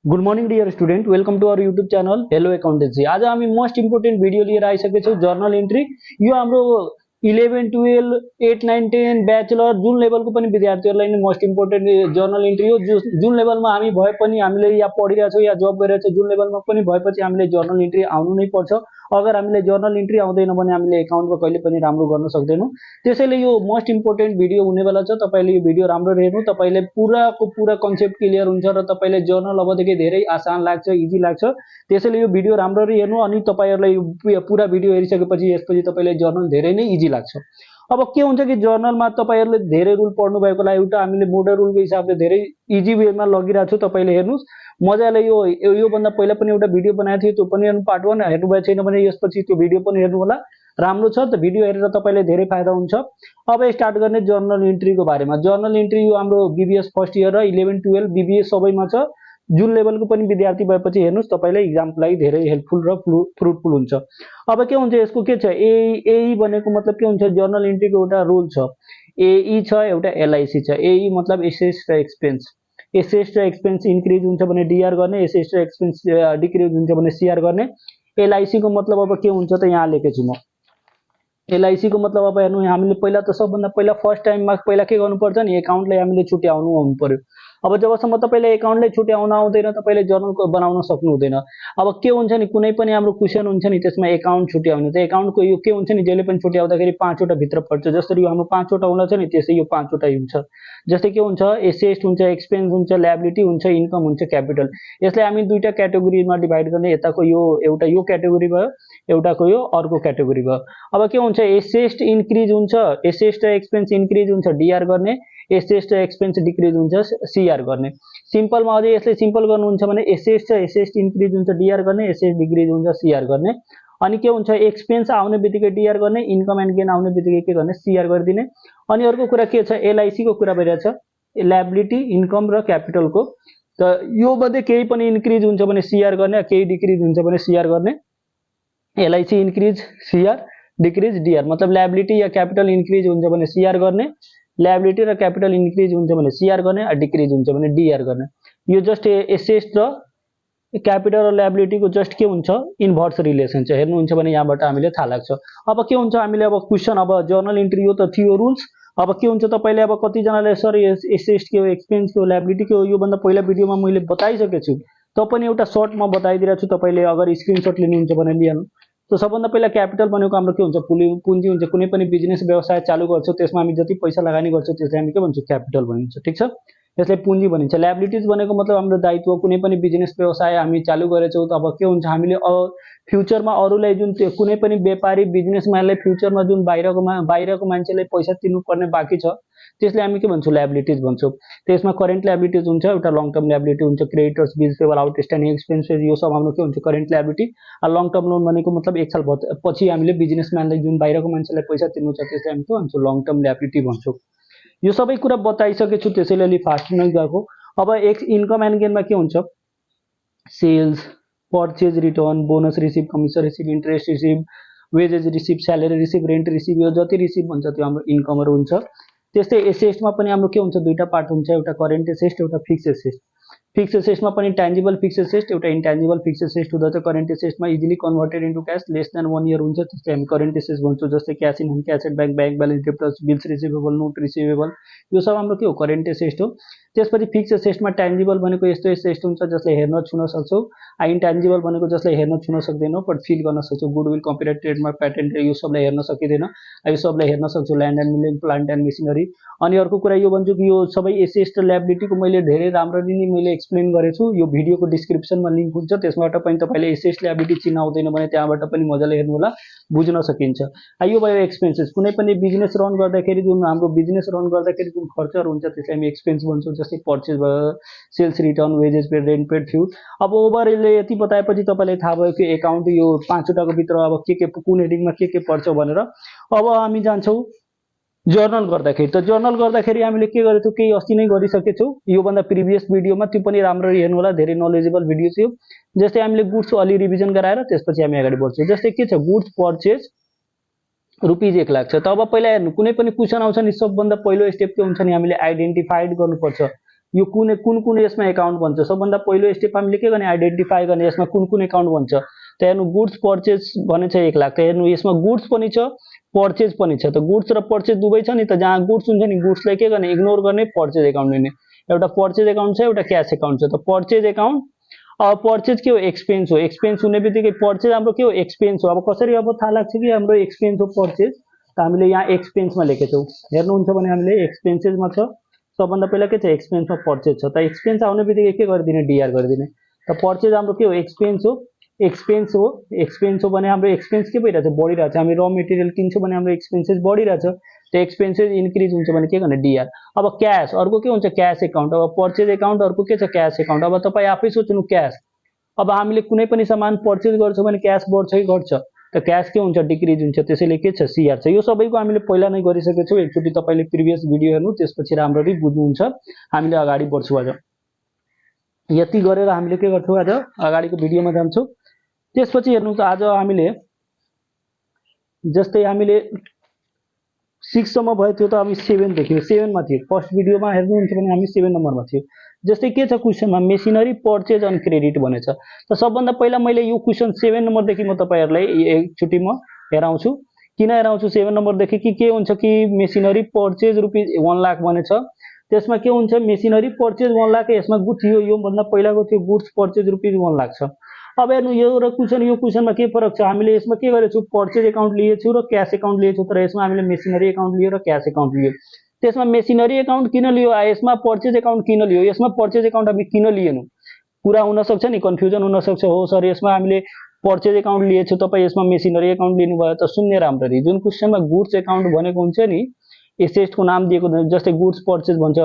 Good morning dear student, welcome to our YouTube channel hello accountancy. आज हामी most important video लिएर आइसकेछौँ, journal entry. यो हाम्रो 11, 12, 8, 9, 10 bachelor जुन लेभलको पनि विद्यार्थीहरूलाई नै मोस्ट इम्पोर्टेन्ट जर्नल एन्ट्री हो। जुन लेभलमा हामी भए पनि हामीले या पढिरहेछौँ या जब गरिरहेछौँ, जुन लेभलमा पनि भएपछि हामीले जर्नल एन्ट्री आउनु नै पर्छ। अगर हामीले जर्नल एन्ट्री आउँदैन भने हामीले एकाउन्टमा कहिले पनि राम्रो गर्न सक्दैनौँ। त्यसैले यो मोस्ट इम्पोर्टेन्ट भिडियो हुनेवाला छ। तपाईँले यो भिडियो राम्रो हेर्नु, तपाईँले पुराको पुरा कन्सेप्ट क्लियर हुन्छ र तपाईँले जर्नल अबदेखि धेरै आसान लाग्छ, इजी लाग्छ। त्यसैले यो भिडियो राम्ररी हेर्नु, अनि तपाईँहरूलाई यो पुरा भिडियो हेरिसकेपछि यसपछि तपाईँले जर्नल धेरै नै इजी लाग्छ। अब के हुन्छ कि जर्नलमा तपाईँहरूले धेरै रुल पढ्नु भएकोलाई एउटा हामीले मोडल रुलको हिसाबले धेरै इजी वेमा लगिरहेको छु। तपाईँले हेर्नुहोस् मजाले। योभन्दा पहिला पनि एउटा भिडियो बनाएको थियो, त्यो पनि हेर्नु, पार्ट 1 हेर्नुभएको छैन भने यसपछि त्यो भिडियो पनि हेर्नु होला। राम्रो छ त भिडियो हेरेर तपाईँलाई धेरै फाइदा हुन्छ। अब स्टार्ट गर्ने जर्नल एन्ट्रीको बारेमा। जर्नल एन्ट्री यो हाम्रो बीबीएस फर्स्ट इयर र 11, 12 बीबीएस सबैमा छ। जुन लेभलको पनि विद्यार्थी भएपछि हेर्नुहोस् तपाईँलाई इक्जामको लागि धेरै हेल्पफुल र फ्रुटफुल हुन्छ। अब के हुन्छ यसको के छ, एई भनेको मतलब के हुन्छ, जर्नल एन्ट्रीको एउटा रुल छ। एई छ, एउटा एलआइसी छ। एई मतलब एसेस र एक्सपेन्स। एसेस र एक्सपेन्स इन्क्रिज हुन्छ भने डिआर गर्ने, एसेस र एक्सपेन्स डिक्रिज हुन्छ भने सिआर गर्ने। एलआइसी को मतलब अब के हुन्छ त यहाँ लेखेछु म। एलआइसी को मतलब अब हेर्नु, हामीले पहिला त सबभन्दा पहिला फर्स्ट टाइममा पहिला के गर्नुपर्छ नि, एकाउन्टलाई हामीले छुट्याउनु पर्यो। अब जबसम्म तपाईँले एकाउन्टलाई छुट्याउन आउँदैन तपाईँले जर्नल बनाउन सक्नु हुँदैन। अब के हुन्छ नि, कुनै पनि हाम्रो क्वेसन हुन्छ नि त्यसमा एकाउन्ट छुट्याउने, त एकाउन्टको यो के हुन्छ नि, जहिले पनि छुट्याउँदाखेरि 5 वटा भित्र पर्छ। जसरी यो हाम्रो 5 वटा हुन छ नि, त्यसै यो 5 वटा हुन्छ। जस्तै के हुन्छ, एसेट हुन्छ, एक्सपेन्स हुन्छ, लायबिलिटी हुन्छ, इन्कम हुन्छ, क्यापिटल। यसलाई हामी दुईटा क्याटेगोरीमा डिभाइड गर्ने। यताको यो एउटा यो क्याटेगोरी भयो, एउटाको यो अर्को क्याटेगोरी भयो। अब के हुन्छ, एसेट इन्क्रिज हुन्छ, एसेट र एक्सपेन्स इन्क्रिज हुन्छ डिआर गर्ने, एसेट र एक्सपेन्स डिक्रिज हुन्छ सिआर गर्ने। सिम्पलमा अझै यसले सिम्पल गर्नुहुन्छ भने एसेट इन्क्रिज हुन्छ डिआर गर्ने, एसेट डिक्रिज हुन्छ सिआर गर्ने। अनि के हुन्छ, एक्सपेन्स आउने बित्तिकै डिआर गर्ने, इन्कम एन्ड गेन आउने बित्तिकै के गर्ने, सिआर गरिदिने। अनि अर्को कुरा के छ, एलआइसी को कुरा भइरहेछ, लायबिलिटी, इन्कम र क्यापिटलको। त यो मध्ये केही पनि इन्क्रिज हुन्छ भने सिआर गर्ने, केही डिक्रिज हुन्छ भने सिआर गर्ने। LIC increase CR, decrease DR. मतलब लायबिलिटी या क्यापिटल इन्क्रिज हुन्छ भने सिआर गर्ने, लायबिलिटी र क्यापिटल इन्क्रिज हुन्छ भने सिआर गर्ने, डिक्रिज हुन्छ भने डिआर गर्ने। यो जस्ट एसेट र क्यापिटल र लायबिलिटीको जस्ट के हुन्छ, इन्भर्स रिलेसन छ। हेर्नुहुन्छ भने यहाँबाट हामीले थाहा लाग्छ। अब के हुन्छ, हामीले अब क्वेसन, अब जर्नल एन्ट्री यो त थियो रुल्स। अब के हुन्छ, तपाईँले अब कतिजनाले सर एसेट के हो, एक्सपेन्स के हो, लायबिलिटी के हो, योभन्दा पहिला भिडियोमा मैले बताइसकेको छु। त पनि एउटा सर्ट म बताइदिरहेको छु, तपाईँले अगर स्क्रिनसट लिनुहुन्छ भने लिनु। तो सबभन्दा पहिला क्यापिटल भनेको हाम्रो के हुन्छ, पुँजी हुन्छ। कुनै पनि बिजनेस व्यवसाय चालु गर्छौँ त्यसमा हामी जति पैसा लगानी गर्छौँ त्यसलाई हामी के भन्छौँ, क्यापिटल भनिन्छ। ठिक छ, यसलाई पुँजी भनिन्छ। लायबिलिटिज भनेको मतलब हाम्रो दायित्व। कुनै पनि बिजनेस व्यवसाय हामी चालु गरेछौँ त अब के हुन्छ, हामीले फ्युचरमा अरूलाई जुन कुनै पनि व्यापारी बिजनेसम्यानलाई फ्युचरमा जुन बाहिरको मान्छेलाई पैसा तिर्नुपर्ने बाँकी छ त्यसले हामी के भन्छौँ, लायबिलिटिज भन्छौँ। त्यसमा करेन्ट लायबिलिटिज हुन्छ, एउटा लङ टर्म लायबिलिटी हुन्छ, creditors, bills payable, outstanding expenses, यो सब हाम्रो के हुन्छ, current liability. Long term loan भनेको मतलब 1 साल पछि हामीले बिजनेसम्यानलाई जुन बाहिरको मान्छेलाई पैसा तिर्नु छ त्यसलाई हामी के भन्छौँ, लङ टर्म लायबिलिटी भन्छौँ। यो सबै कुरा बताइसकेछु, त्यसैले अलि फास्ट नै गएको। अब इन्कम एन्ड गेनमा के हुन्छ, sales, purchase return, bonus receive, commission receive, interest receive, wages receive, salary receive, rent receive, यो जति रिसिभ हुन्छ त्यो हाम्रो इन्कमहरू हुन्छ। त्यस्तै एसेटमा पनि हाम्रो के हुन्छ, दुईटा पार्ट हुन्छ, एउटा करेन्ट एसेट, एउटा फिक्स एसेट। फिक्स एसेटमा पनि ट्यान्जिबल फिक्स एसेट, एउटा इन्ट्यान्जिबल फिक्स एसेट हुँदछ। करेन्ट एसेटमा easily converted into cash, less than 1 year हुन्छ, त्यसलाई हामी करेन्ट एसेट भन्छौँ। जस्तै cash in hand, cash at bank, bank balance, debtors, bills receivable, note receivable, यो सब हाम्रो के हो, करेन्ट एसेट हो। त्यसपछि फिक्स एसेटमा ट्यान्जिबल भनेको यस्तो एसेट हुन्छ जसले हेर्न छुन सक्छौँ। इन्ट्यान्जिबल भनेको जसलाई हेर्न छुन सक्दैनौँ बट फिल गर्न सक्छौँ। गुडविल, कपिराइट, ट्रेडमार्क, पेटेन्ट, यो सबलाई हेर्न सकिँदैन, यो सबलाई हेर्न सक्छौँ। Land and building, plant and machinery. अनि अर्को कुरा यो भन्छु कि यो सबै एसेट र लायबिलिटीको मैले धेरै राम्ररी नै मैले एक्सप्लेन गरेछु। यो भिडियोको डिस्क्रिप्सनमा लिङ्क हुन्छ, त्यसबाट पनि तपाईँले एसेट लायबिलिटी चिन्न आउँदैन भने त्यहाँबाट पनि मजाले हेर्नु होला, बुझ्न सकिन्छ। यो भयो एक्सपेन्सेस। कुनै पनि बिजनेस रन गर्दाखेरि जुन हाम्रो बिजनेस रन गर्दाखेरि जुन खर्चहरू हुन्छ त्यसलाई हामी एक्सपेन्स भन्छौँ। जस्तै पर्चेज भयो, sales return, wages paid, rent paid, fuel. अब ओभरले यति बताएपछि तपाईँलाई थाहा भयो कि एकाउन्ट यो 5 वटाको भित्र अब के कुन हेडिङमा के पर्छ भनेर। अब हामी जान्छौँ जर्नल गर्दाखेरि। त जर्नल गर्दाखेरि हामीले के गरेको थियौँ, केही अस्ति नै गरिसकेछौँ, योभन्दा प्रिभियस भिडियोमा, त्यो पनि राम्ररी हेर्नु होला, धेरै नलेजेबल भिडियो थियो। जस्तै हामीले गुड्स अलि रिभिजन गराएर त्यसपछि हामी अगाडि बढ्छौँ। जस्तै के छ, गुड्स पर्चेज रुपिज 1 लाख छ। त अब पहिला हेर्नु, कुनै पनि क्वेसन आउँछ नि सबभन्दा पहिलो स्टेप के हुन्छ नि, हामीले आइडेन्टिफाइड गर्नुपर्छ यो कुन कुन कुन यसमा एकाउन्ट भन्छ सबभन्दा पहिलो स्टेप हामीले के गर्ने आइडेन्टिफाई गर्ने यसमा कुन कुन एकाउन्ट भन्छ त हेर्नु गुड्स पर्चेज भने छ 1 लाख त हेर्नु यसमा गुड्स पनि छ पर्चेज पनि छ त गुड्स र पर्चेज दुवै छ नि त जहाँ गुड्स हुन्छ नि गुड्सलाई के गर्ने इग्नोर गर्ने पर्चेज एकाउन्ट लिने एउटा पर्चेज एकाउन्ट छ एउटा क्याश एकाउन्ट छ त पर्चेज एकाउन्ट अब पर्चेज के हो एक्सपेन्स हो एक्सपेन्स हुने बित्तिकै पर्चेज हाम्रो के हो एक्सपेन्स हो अब कसरी अब थाहा लाग्छ कि हाम्रो एक्सपेन्स हो पर्चेज त हामीले यहाँ एक्सपेन्समा लेखेछौँ हेर्नुहुन्छ भने हामीले एक्सपेन्सेसमा छ सबभन्दा पहिला के छ एक्सपेन्समा पर्चेज छ त एक्सपेन्स आउने बित्तिकै के गरिदिने डिआर गरिदिने त पर्चेज हाम्रो के हो एक्सपेन्स हो भने हाम्रो एक्सपेन्स के भइरहेछ बढिरहेछ हामी र मेटेरियल किन्छौँ भने हाम्रो एक्सपेन्सेस बढिरहेछ त एक्सपेन्सेस इन्क्रिज हुन्छ भने के गर्ने डिआर अब क्याश अर्को के हुन्छ क्याश एकाउन्ट अब पर्चेज एकाउन्ट अर्को के छ क्याश एकाउन्ट अब तपाईँ आफै सोच्नु क्याश अब हामीले कुनै पनि सामान पर्चेज गर्छौँ भने क्याश बढ्छ कि घट्छ त क्याश के हुन्छ डिक्रिज हुन्छ त्यसैले के छ सिआर छ यो सबैको हामीले पहिला नै गरिसकेको छौँ एकचोटि तपाईँले प्रिभियस भिडियो हेर्नु त्यसपछि राम्ररी बुझ्नुहुन्छ हामीले अगाडि बढ्छौँ आज यति गरेर हामीले के गर्छौँ आज अगाडिको भिडियोमा जान्छौँ त्यसपछि हेर्नु त आज हामीले जस्तै हामीले 6 सम्म भयो थियो त हामी 7 देख्यौँ 7 मा थियो फर्स्ट भिडियोमा हेर्नुहुन्छ भने हामी 7 नम्बरमा थियो जस्तै के छ क्वेशनमा मेसिनरी पर्चेज अन क्रेडिट भनेछ त सबभन्दा पहिला मैले यो क्वेशन 7 नम्बरदेखि म तपाईहरुलाई एकचोटि म हेराउँछु किन हेराउँछु 7 नम्बरदेखि कि के हुन्छ कि मेसिनरी पर्चेज रुपीज 1 लाख भनेछ त्यसमा के हुन्छ मेसिनरी पर्चेज 1 लाख यसमा थियो यो भन्दा पहिलाको थियो गुड्स पर्चेज रुपीज 1 लाख छ अब हेर्नु यो र क्वेशनमा के फरक छ हामीले यसमा के गरेछौँ पर्चेज एकाउन्ट लिएछौँ र क्याश एकाउन्ट लिएछौँ तर यसमा हामीले मेसिनरी एकाउन्ट लियो र क्याश एकाउन्ट लियो त्यसमा मेसिनरी एकाउन्ट किन लियो यसमा पर्चेज एकाउन्ट किन लियो यसमा पर्चेज एकाउन्ट हामी किन लिएनौँ कुरा हुन सक्छ नि कन्फ्युजन हुन सक्छ हो सर यसमा हामीले पर्चेज एकाउन्ट लिएछौँ तपाईँ यसमा मेसिनरी एकाउन्ट लिनुभयो त सुन्ने राम्ररी जुन क्वेशनमा गुड्स एकाउन्ट भनेको हुन्छ नि एसेटको नाम दिएको जस्तै गुड्स पर्चेज भन्छ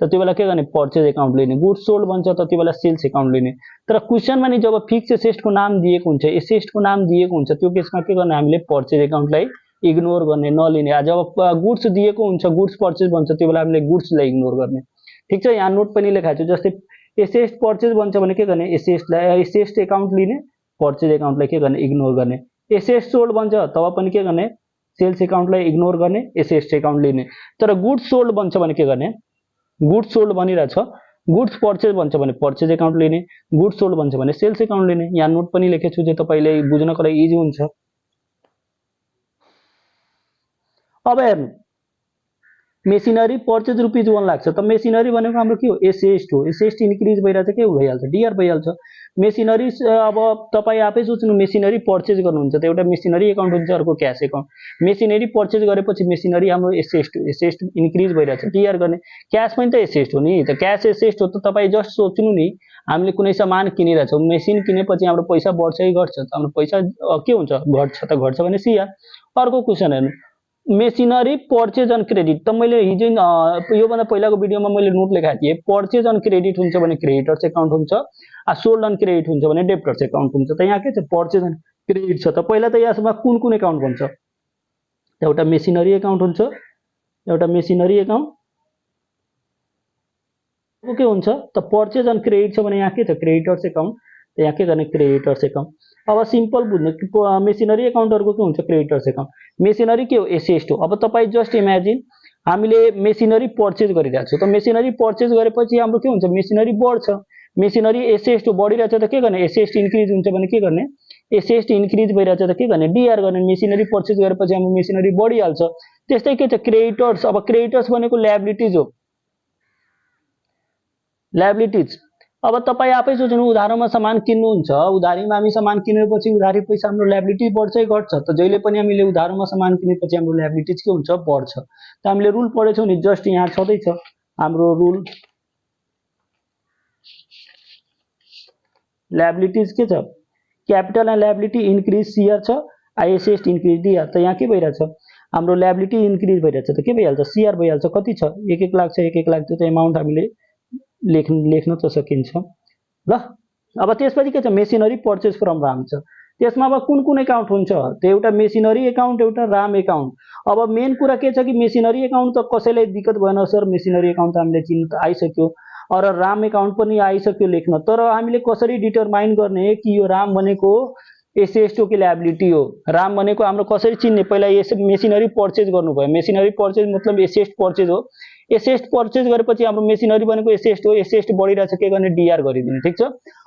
त त्यो बेला के गर्ने पर्चेज एकाउन्ट लिने गुड्स सोल्ड भन्छ त त्यो बेला सेल्स एकाउन्ट लिने तर क्वेशनमा नि जब फिक्स एसेटको नाम दिएको हुन्छ एसेटको नाम दिएको हुन्छ त्यो केसमा के गर्ने हामीले पर्चेज एकाउन्टलाई इग्नोर गर्ने नलिने जब गुड्स दिएको हुन्छ गुड्स पर्चेज भन्छ त्यो बेला हामीले गुड्सलाई इग्नोर गर्ने ठीक छ यहाँ नोट पनि लेखाएको छु जस्तै एसेट पर्चेज भन्छ भने के गर्ने एसेट एकाउन्ट लिने पर्चेज एकाउन्टलाई के गर्ने इग्नोर गर्ने एसेट सोल्ड भन्छ तब पनि के गर्ने सेल्स एकाउन्टलाई इग्नोर गर्ने एसेट एकाउन्ट लिने तर गुड्स सोल्ड भन्छ भने के गर्ने गुड्स सोल्ड भनिरहेछ गुड्स पर्चेज भन्छ भने पर्चेज एकाउन्ट लिने गुड्स सोल्ड भन्छ भने सेल्स एकाउन्ट लिने यहाँ नोट पनि लेखेको छु जे तपाईले बुझ्नको लागि इजी हुन्छ अब हेर्नु मेसिनरी पर्चेज रुपीज 1 लाख छ त मेसिनरी भनेको हाम्रो के हो एसेट हो एसेट इन्क्रिज भइरहेछ के भइहाल्छ डिआर भइहाल्छ मेसिनरी अब तपाईँ आफै सोच्नु मेसिनरी पर्चेज गर्नुहुन्छ त एउटा मेसिनरी एकाउन्ट हुन्छ अर्को क्याश एकाउन्ट मेसिनरी पर्चेज गरेपछि मेसिनरी हाम्रो एसेट इन्क्रिज भइरहेछ डिआर गर्ने क्याश पनि त एसेट हो नि त क्याश एसेट हो त तपाईँ जस्ट सोच्नु नि हामीले कुनै सामान किनिरहेछौँ मेसिन किनेपछि हाम्रो पैसा बढ्छ कि घट्छ त हाम्रो पैसा के हुन्छ घट्छ त घट्छ भने सिआर अर्को क्वेशन हेर्नु मेसिनरी पर्चेज अन क्रेडिट त मैले हिजो योभन्दा पहिलाको भिडियोमा मैले नोट लेखाएको थिएँ पर्चेज अन क्रेडिट हुन्छ भने क्रेडिटर्स एकाउन्ट हुन्छ सोल्ड अन क्रेडिट हुन्छ भने डेब्टर्स एकाउन्ट हुन्छ त यहाँ के छ पर्चेज अन क्रेडिट छ त पहिला त यसमा कुन कुन एकाउन्ट भन्छ एउटा मेसिनरी एकाउन्ट हुन्छ एउटा मेसिनरी एकाउन्ट के हुन्छ त पर्चेज अन क्रेडिट छ भने यहाँ के छ क्रेडिटर्स एकाउन्ट त यहाँ के गर्ने क्रेडिटर्स एकाउन्ट अब सिम्पल बुझ्नु मेसिनरी एकाउन्टहरुको के हुन्छ क्रेडिटर्स एकाउन्ट मेसिनरी के हो एसेट हो अब तपाईँ जस्ट इमेजिन हामीले मेसिनरी पर्चेज गरिरहेको छौँ त मेसिनरी पर्चेज गरेपछि हाम्रो के हुन्छ मेसिनरी बढ्छ मेसिनरी एसेट बढिरहेछ त के गर्ने एसेट इन्क्रिज हुन्छ भने के गर्ने एसेट इन्क्रिज भइरहेछ त के गर्ने डिआर गर्ने मेसिनरी पर्चेज गरेपछि हाम्रो मेसिनरी बढिहाल्छ त्यस्तै के छ क्रेडिटर्स अब क्रेडिटर्स भनेको लायबिलिटिज हो लायबिलिटिज अब तपाईँ आफै सोच्नु उधारोमा सामान किन्नुहुन्छ उधारीमा हामी सामान किनेपछि उधारी पैसा हाम्रो लायबिलिटी बढ्छ कि घट्छ त जहिले पनि हामीले उधारोमा सामान किनेपछि हाम्रो लायबिलिटिज के हुन्छ बढ्छ त हामीले रुल पढेछौँ नि जस्ट यहाँ छँदैछ हाम्रो रुल लायबिलिटिज के छ capital and liability increase CR छ आइएसएस इन्क्रिज डिआर त यहाँ के भइरहेछ हाम्रो लायबिलिटी इन्क्रिज भइरहेछ त के भइहाल्छ सिआर भइहाल्छ कति छ 1 लाख छ 1 लाख त्यो त एमाउन्ट हामीले लेख्न त सकिन्छ ल अब त्यसपछि के छ मेसिनरी पर्चेज फ्रम राम छ त्यसमा अब कुन कुन एकाउन्ट हुन्छ त्यो एउटा मेसिनरी एकाउन्ट एउटा राम एकाउन्ट अब मेन कुरा के छ कि मेसिनरी एकाउन्ट त कसैलाई दिक्कत भएन सर मेसिनरी एकाउन्ट त हामीले चिन्ह त आइसक्यो और राम एकाउन्ट पनि आइसक्यो लेख्न तर हामीले कसरी डिटरमाइन गर्ने कि यो राम भनेको एसेट हो कि लायबिलिटी हो राम भनेको हाम्रो कसरी चिन्ने पहिला मेसिनरी पर्चेज गर्नुभयो मेसिनरी पर्चेज मतलब एसेट पर्चेज हो एसेस्ट पर्चेज गरेपछि हाम्रो मेसिनरी भनेको एसेस्ट हो, एसेस्ट बढिरहेछ के गर्ने डीआर गरिदिने। ठीक छ।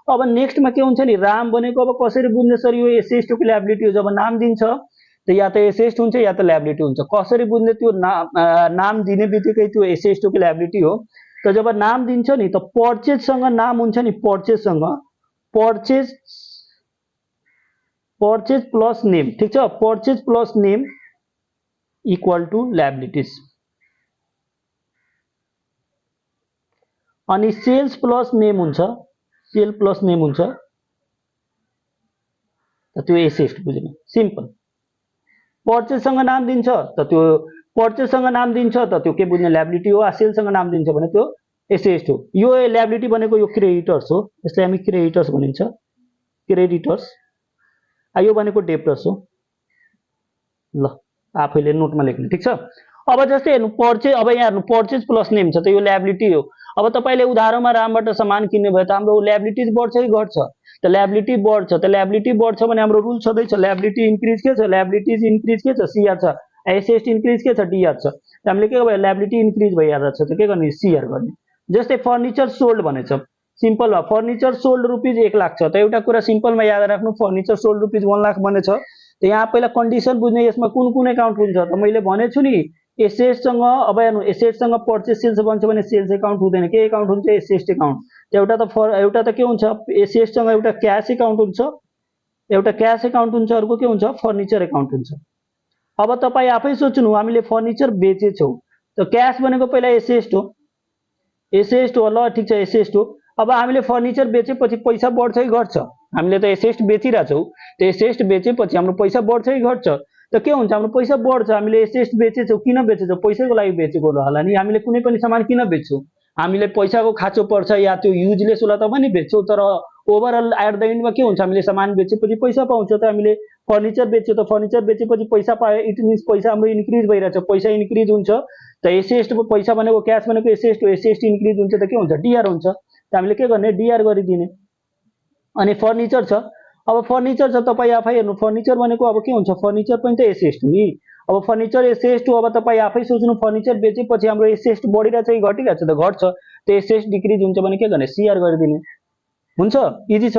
अब नेक्स्टमा के हुन्छ नि राम भनेको अब कसरी बुझ्ने सर यो एसेस्टको ल्याबिलिटी हो, जब नाम दिन्छ त या त एसेस्ट हुन्छ या त ल्याबिलिटी हुन्छ। कसरी बुझ्ने त्यो नाम दिने बित्तिकै त्यो एसेस्टको ल्याबिलिटी हो। त जब नाम दिन्छ नि त पर्चेजसँग नाम हुन्छ नि, पर्चेजसँग पर्चेज प्लस नेम। ठीक छ, purchase plus name equal to liabilities. अनि सेल्स प्लस नेम हुन्छ, सेल प्लस नेम हुन्छ त त्यो एसेस्ट बुझ्ने सिम्पल। पर्चेजसँग नाम दिन्छ त त्यो पर्चेजसँग नाम दिन्छ त त्यो के बुझ्ने ल्याबिलिटी हो। सेलसँग नाम दिन्छ भने त्यो एसेस्ट हो। यो ल्याबिलिटी भनेको यो क्रेडिटर्स हो, यसलाई हामी क्रेडिटर्स भनिन्छ, क्रेडिटर्स। यो भनेको डेब्टर्स हो। ल आफैले नोटमा लेख्नु। ठीक छ। अब जस्तै हेर्नु पर्चेज, अब यहाँ हेर्नु पर्चेज प्लस नेम छ त यो ल्याबिलिटी हो। अब तपाईले उधारोमा रामबाट सामान किन्ने भयो त हाम्रो ल्याबिलिटीज बढ्छ कि घट्छ? त ल्याबिलिटी बढ्छ। त ल्याबिलिटी बढ्छ भने हाम्रो रुल छँदैछ ल्याबिलिटी इन्क्रिज के छ, ल्याबिलिटीज इन्क्रिज के छ, सीआर छ। एसेस्ट इन्क्रिज के छ, डीआर छ। त हामीले के भयो ल्याबिलिटी इन्क्रिज भइरहेको छ त के गर्ने सीआर गर्ने। जस्तै फर्निचर सोल्ड भनेछ, सिम्पल भयो फर्निचर सोल्ड रुपीज 1 लाख छ। त एउटा कुरा सिम्पलमा याद राख्नु फर्निचर सोल्ड रुपीज 1 लाख भनेछ। त यहाँ पहिला कन्डिसन बुझ्ने यसमा कुन कुन एकाउन्ट हुन्छ त मैले भनेछु नि एसेटसँग। अब हेर्नु एसेटसँग पर्चेज सेल्स बन्छ भने सेल्स एकाउन्ट हुँदैन, के एकाउन्ट हुन्छ एसेट एकाउन्ट। एउटा त के हुन्छ एसेटसँग एउटा क्याश एकाउन्ट हुन्छ, एउटा क्याश एकाउन्ट हुन्छ, अर्को के हुन्छ फर्निचर एकाउन्ट हुन्छ। अब तपाई आफै सोच्नु हामीले फर्निचर बेचेछौँ त क्याश भनेको पहिला एसेट हो, एसेट हो। ल ठीक छ एसेट हो। अब हामीले फर्निचर बेचेपछि पैसा बढ्छ कि घट्छ? हामीले त एसेट बेचिरहेछौँ, त एसेट बेचेपछि हाम्रो पैसा बढ्छ कि घट्छ? त के हुन्छ हाम्रो पैसा बढ्छ। हामीले एसेट बेचेछौँ, किन बेचेछौँ? पैसाको लागि बेचेको होला नि। हामीले कुनै पनि सामान किन बेच्छौँ? हामीले पैसाको खाँचो पर्छ या त्यो युजलेस होला त पनि बेच्छौँ, तर ओभरअल एट द एन्डमा के हुन्छ हामीले सामान बेचेपछि पैसा पाउँछ। त हामीले फर्निचर बेच्यो त फर्निचर बेचेपछि पैसा पायो, इट मिन्स पैसा हाम्रो इन्क्रिज भइरहेछ, पैसा इन्क्रिज हुन्छ। त एसेट पैसा भनेको क्याश भनेको एसेट हो, एसेट इन्क्रिज हुन्छ त के हुन्छ डीआर हुन्छ। त हामीले के गर्ने डीआर गरिदिने। अनि फर्निचर छ, अब फर्निचर छ तपाई आफै हेर्नु फर्निचर भनेको अब के हुन्छ फर्निचर पनि त एसेट हो नि। अब फर्निचर एसेट हो। अब तपाई आफै सोच्नु फर्निचर बेचेपछि हाम्रो एसेट बढिरहेछ कि घटिरहेछ? त घट्छ। त एसेट डिक्रिज हुन्छ भने के गर्ने सीआर गरिदिने हुन्छ। इजी छ।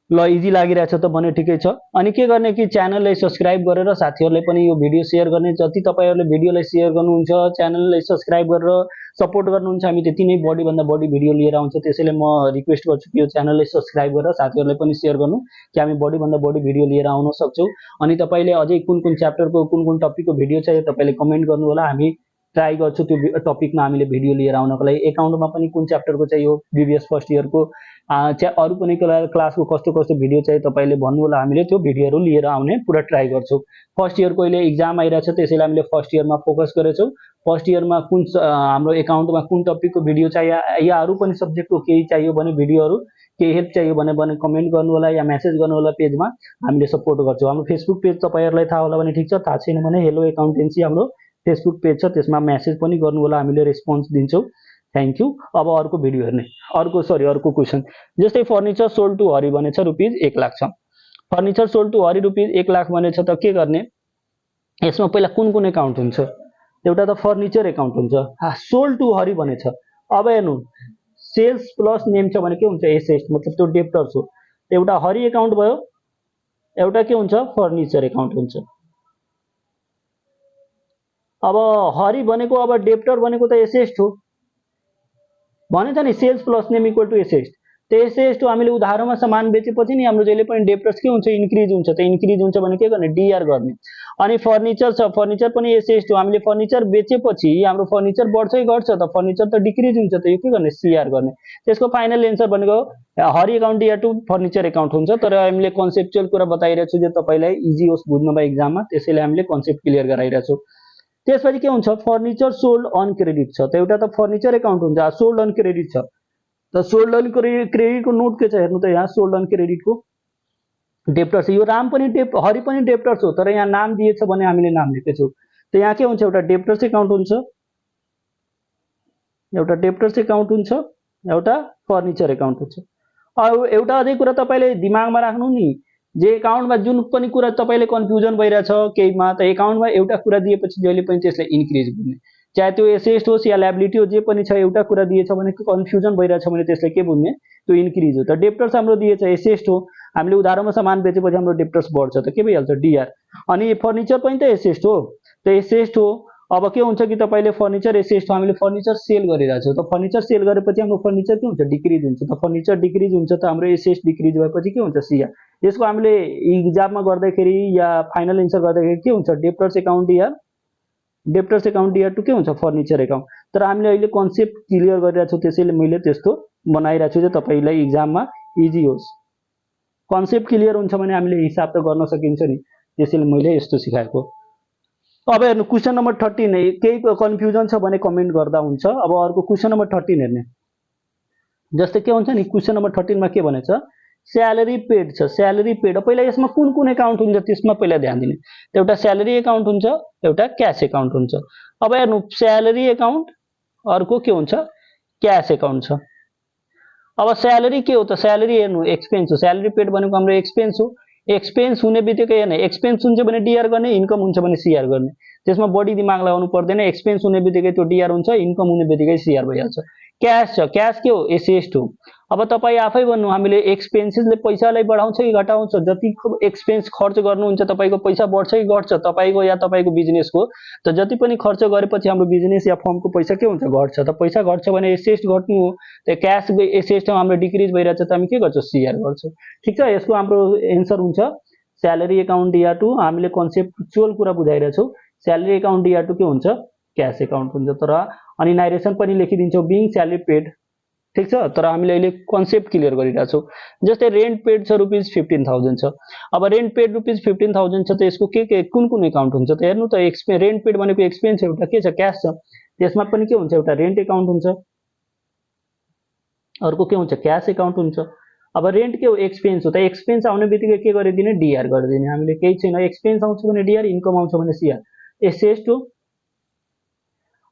ल इजी लागिरहेछ त भने ठिकै छ। अनि के गर्ने कि च्यानललाई सब्स्क्राइब गरेर साथीहरुलाई पनि यो भिडियो शेयर गर्ने। जति तपाईहरुले भिडियोलाई शेयर गर्नुहुन्छ, च्यानललाई सब्स्क्राइब गरेर सपोर्ट गर्नुहुन्छ, हामी त्यति नै बढी भन्दा बढी भिडियो लिएर आउँछ। त्यसैले म रिक्वेस्ट गर्छु कि यो च्यानललाई सब्स्क्राइब गरेर साथीहरुलाई पनि शेयर गर्नु कि हामी बढी भन्दा बढी भिडियो लिएर आउन सक्छौं। अनि तपाईले अझै कुन कुन च्याप्टरको कुन कुन टपिकको भिडियो चाहियो तपाईले कमेन्ट गर्नु होला, हामी ट्राई गर्छु त्यो टपिकमा हामीले भिडियो लिएर आउनको लागि। एकाउन्टमा पनि कुन च्याप्टरको चाहियो, बीबीएस फर्स्ट इयरको अरु पनि क्लासको कस्तो कस्तो भिडियो चाहियो तपाईले भन्नु होला, हामीले त्यो भिडियोहरु लिएर आउने पुरा ट्राई गर्छौं। फर्स्ट इयरको अहिले एक्जाम आइरहेछ त्यसैले हामीले फर्स्ट इयरमा फोकस गरेछौं। फर्स्ट इयरमा कुन हाम्रो एकाउन्टमा कुन टपिकको भिडियो चाहियो या अरु पनि सब्जेक्टको केही चाहियो भने भिडियोहरु केही हेल्प चाहियो भने कमेन्ट गर्नु होला या मेसेज गर्नु होला पेजमा, हामीले सपोर्ट गर्छौं। हाम्रो फेसबुक पेज तपाईहरुलाई थाहा होला भने ठीक छ, थाहा छैन भने हेलो एकाउन्टेन्सी हाम्रो फेसबुक पेज छ, त्यसमा मेसेज पनि गर्नु होला, हामीले रेस्पोन्स दिन्छौं। Thank you. अब अर्को भिडियो हेर्ने, अर्को क्वेशन। जस्तै फर्निचर सोल्ड टु हरि भनेछ रुपीज 1 लाख छ। Furniture sold to Hari rupees 1 lakh भनेछ त के गर्ने? यसमा पहिला कुन कुन एकाउन्ट हुन्छ? एउटा त फर्निचर एकाउन्ट हुन्छ। सोल्ड टु हरि भनेछ। अब हेर्नु सेल्स प्लस नेम छ भने के हुन्छ एसेट, मतलब त्यो डेब्टर्स हो। एउटा हरि एकाउन्ट भयो, एउटा के हुन्छ फर्निचर एकाउन्ट हुन्छ। अब हरि भनेको अब डेब्टर भनेको त एसेट हो भनेछ नि, sales plus name equal to asset. त एसेट हो, हामीले उधारोमा सामान बेचेपछि नि हाम्रो जहिले पनि डेब्टर्स के हुन्छ इन्क्रिज हुन्छ। त इन्क्रिज हुन्छ भने के गर्ने डीआर गर्ने। अनि फर्निचर छ, फर्निचर पनि एसेट हो, हामीले फर्निचर बेचेपछि हाम्रो फर्निचर बढ्छ कि घट्छ? त फर्निचर त डिक्रिज हुन्छ, त यो के गर्ने सीआर गर्ने। त्यसको फाइनल एन्सर भनेको Hari account DR to furniture account हुन्छ। तर हामीले कन्सेप्चुअल कुरा बताइरहेको छु जे तपाईलाई इजी होस् बुझ्नमा एक्जाममा, त्यसैले हामीले कन्सेप्ट क्लियर गराइरहेको छौं। त्यसपछि के हुन्छ फर्निचर सोल्ड अन क्रेडिट छ। त एउटा त फर्निचर एकाउन्ट हुन्छ, सोल्ड अन क्रेडिट छ। त सोल्ड अन क्रेडिटको नोट के छ हेर्नु त, यहाँ सोल्ड अन क्रेडिटको डेब्टर्स। यो राम पनि हरि पनि डेब्टर्स हो, तर यहाँ नाम दिएछ भने हामीले नाम लेखेछौं। त यहाँ के हुन्छ एउटा डेब्टर्स एकाउन्ट हुन्छ, एउटा डेब्टर्स एकाउन्ट हुन्छ, एउटा फर्निचर एकाउन्ट हुन्छ। अब एउटा अझै कुरा तपाईले दिमागमा राख्नु नि, जे एकाउन्टमा जुन पनि कुरा तपाईले कन्फ्युजन भइरहेछ केहीमा, त एकाउन्टमा एउटा कुरा दिएपछि जहिले पनि त्यसलाई इन्क्रिज गर्ने। चाहे त्यो एसेट होस् या लायबिलिटी हो जे पनि छ एउटा कुरा दिएछ भने कन्फ्युजन भइरहेछ भने त्यसलाई के बुझ्ने त्यो इन्क्रिज हो। त डेप्टर्स हाम्रो दिएछ एसेट हो, हामीले उधारोमा सामान बेचेपछि हाम्रो डेप्टर्स बढ्छ त के भइहाल्छ डीआर। अनि फर्निचर पनि त एसेट हो, त एसेट हो। अब के हुन्छ कि तपाईले फर्निचर एसेट हो, हामीले फर्निचर सेल गरिरहेछौँ, त फर्निचर सेल गरेपछि हाम्रो फर्निचर के हुन्छ डिक्रिज हुन्छ, त फर्निचर डिक्रिज हुन्छ त हाम्रो एसेट डिक्रिज भएपछि के हुन्छ सीआर। यसको हामीले इक्जाममा गर्दाखेरि या फाइनल एन्सर गर्दाखेरि के हुन्छ debtors account DR, debtors account DR to के हुन्छ फर्निचर अकाउन्ट। तर हामीले अहिले कन्सेप्ट क्लियर गरिरहेको छु त्यसैले मैले त्यस्तो बनाइरहेको छु चाहिँ तपाईलाई इक्जाममा इजी होस्। कन्सेप्ट क्लियर हुन्छ भने हामीले हिसाब त गर्न सकिन्छ नि, त्यसैले मैले यस्तो सिकाएको। अब हेर्नु क्वेशन नम्बर 13 केही कन्फ्युजन छ भने कमेन्ट गर्दा हुन्छ। अब अर्को क्वेशन नम्बर 13 हेर्ने, जस्तै के हुन्छ नि क्वेशन नम्बर 13 मा के भनेछ स्यालेरी पेड छ, स्यालेरी पेड। पहिला यसमा कुन कुन अकाउन्ट हुन्छ त्यसमा पहिला ध्यान दिने। एउटा स्यालेरी अकाउन्ट हुन्छ, एउटा क्याश अकाउन्ट हुन्छ। अब हेर्नु स्यालेरी अकाउन्ट, अर्को के हुन्छ क्याश अकाउन्ट छ। अब स्यालेरी के हो त, स्यालेरी हेर्नु एक्सपेन्स हो, स्यालेरी पेड भनेको हाम्रो एक्सपेन्स हो। एक्सपेन्स हुने बित्तिकै हेर्ने एक्सपेन्स हुन्छ भने डीआर गर्ने, इन्कम हुन्छ भने सीआर गर्ने, त्यसमा बढी दिमाग लगाउनु पर्दैन। एक्सपेन्स हुने बित्तिकै त्यो डीआर हुन्छ, इन्कम हुने बित्तिकै सीआर भइहाल्छ। क्याश छ, क्याश के हो एसेट हो। अब तपाईँ आफै भन्नु हामीले एक्सपेन्सेसले पैसालाई बढाउँछ कि घटाउँछ। जति एक्सपेन्स खर्च गर्नुहुन्छ तपाईँको पैसा बढ्छ कि घट्छ, तपाईँको या तपाईँको बिजनेसको। त जति पनि खर्च गरेपछि हाम्रो बिजनेस या फर्मको पैसा के हुन्छ घट्छ, त पैसा घट्छ भने एसेट घट्नु हो। त क्याश एसेट हाम्रो डिक्रिज भइरहेछ त हामी के गर्छौँ सीआर गर्छौँ। ठिक छ, यसको हाम्रो एन्सर हुन्छ स्यालेरी अकाउन्ट डीआर टु। हामीले कन्सेप्चुअल कुरा बुझाइरहेछौँ। स्यालेरी अकाउन्ट डीआर टु के हुन्छ क्याश अकाउन्ट हुन्छ। तर अनि नारेसन पनि लेखिदिन्छौँ बिङ स्यालेरी पेड। ठीक छ, तर हामीले अहिले कन्सेप्ट क्लियर गरिरहेछौँ। जस्तै रेन्ट पेड छ ₹15,000 छ। अब रेन्ट पेड ₹15,000 छ, त यसको के कुन कुन अकाउन्ट हुन्छ त हेर्नु त। रेन्ट पेड भनेको एक्सपेन्स एउटा के छ क्याश छ, त्यसमा पनि के हुन्छ एउटा रेन्ट अकाउन्ट हुन्छ, अर्को के हुन्छ क्याश अकाउन्ट हुन्छ। अब रेन्ट के हो एक्सपेन्स हो, त एक्सपेन्स आउने बित्तिकै के गरिदिने डीआर गरिदिने। हामीले केही छैन, एक्सपेन्स आउँछ भने डीआर, इन्कम आउँछ भने सीआर। एसेट हो।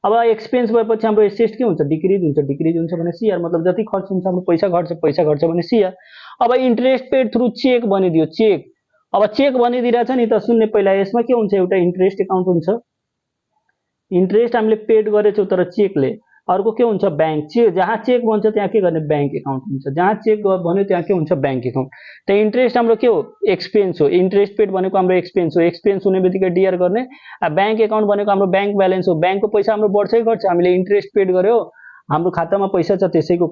अब एक्सपेन्स भएपछि हाम्रो एसेट के हुन्छ डिक्रिज हुन्छ, डिक्रिज हुन्छ भने सीआर, मतलब जति खर्च हुन्छ हाम्रो पैसा घट्छ, पैसा घट्छ भने सीआर। अब इन्ट्रेस्ट पेड थ्रु चेक बनिदियो, चेक। अब चेक बनिदिरहेछ नि त, सुन्ने पहिला यसमा के हुन्छ एउटा इन्ट्रेस्ट अकाउन्ट हुन्छ, इन्ट्रेस्ट हामीले पेड गरेछौँ तर चेकले। अर्को के हुन्छ बैंक, जहाँ चेक बन्छ त्यहाँ के गर्ने बैंक अकाउन्ट हुन्छ, जहाँ चेक भन्यो त्यहाँ के हुन्छ बैंक अकाउन्ट। त इन्ट्रेस्ट हाम्रो के हो एक्सपेन्स हो, इन्ट्रेस्ट पेड भनेको हाम्रो एक्सपेन्स हो, एक्सपेन्स हुने बित्तिकै डीआर गर्ने। बैंक अकाउन्ट भनेको हाम्रो बैंक ब्यालेन्स हो, बैंकको पैसा हाम्रो बढ्छ कि घट्छ, हामीले इन्ट्रेस्ट पेड गर्यो हाम्रो खातामा पैसा छ त्यसैको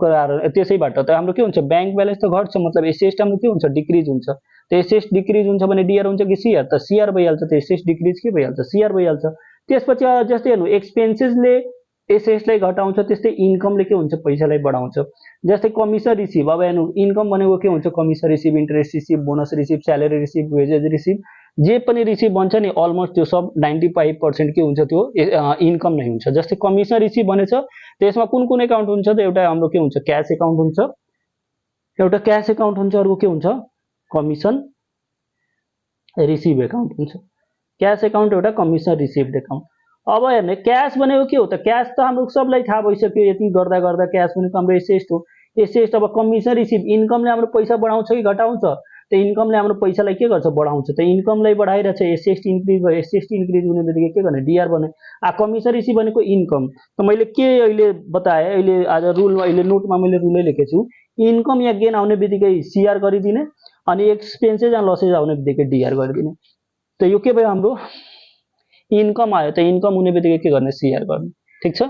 त्यसैबाट त हाम्रो के हुन्छ बैंक ब्यालेन्स त घट्छ, मतलब एसेट हाम्रो के हुन्छ डिक्रिज हुन्छ। त एसेट डिक्रिज हुन्छ भने डीआर हुन्छ कि सीआर, त सीआर भइहाल्छ। त एसेट डिक्रिज के भइहाल्छ सीआर भइहाल्छ। त्यसपछि जस्तै हेर्नु एक्सपेन्सेसले एसेट्सलाई घटाउँछ, त्यस्तै इन्कमले के हुन्छ पैसालाई बढाउँछ। जस्तै कमिसन रिसिभ, अब हेर्नु इन्कम भनेको के हुन्छ commission receive, interest receive, bonus receive, salary receive, wages receive, जे पनि रिसिभ भन्छ नि अलमोस्ट त्यो सब 95% के हुन्छ त्यो इन्कम नै हुन्छ। जस्तै कमिसन रिसिभ भनेछ त्यसमा कुन कुन अकाउन्ट हुन्छ त एउटा हाम्रो के हुन्छ क्याश अकाउन्ट हुन्छ, एउटा क्याश अकाउन्ट हुन्छ, अर्को के हुन्छ कमिसन रिसिभ अकाउन्ट हुन्छ। क्याश अकाउन्ट एउटा कमिसन रिसिभ अकाउन्ट। अब हेर्ने क्याश भनेको के हो त, क्याश त हाम्रो सबलाई थाहा भइसक्यो, यति गर्दा गर्दा क्याश भनेको हाम्रो एसेट हो, एसेट। अब कमिसन रिसिभ, इन्कमले हाम्रो पैसा बढाउँछ कि घटाउँछ, त इन्कमले हाम्रो पैसालाई के गर्छ बढाउँछ, त इन्कमलाई बढाइरहेछ, एसेट इन्क्रिज भयो, एसेट इन्क्रिज हुने बित्तिकै के गर्ने डीआर बने। कमिसन रिसिभ भनेको इन्कम। त मैले के अहिले बताएँ, अहिले आज रुल अहिले नोटमा मैले रुलै लेखेको छु, इन्कम या गेन आउने बित्तिकै सीआर गरिदिने, अनि एक्सपेन्सेस एन्ड लसेस आउने बित्तिकै डीआर गरिदिने। त यो के भयो हाम्रो इन्कम आयो, त इन्कम हुने बित्तिकै के गर्ने सीआर गर्ने। ठिक छ,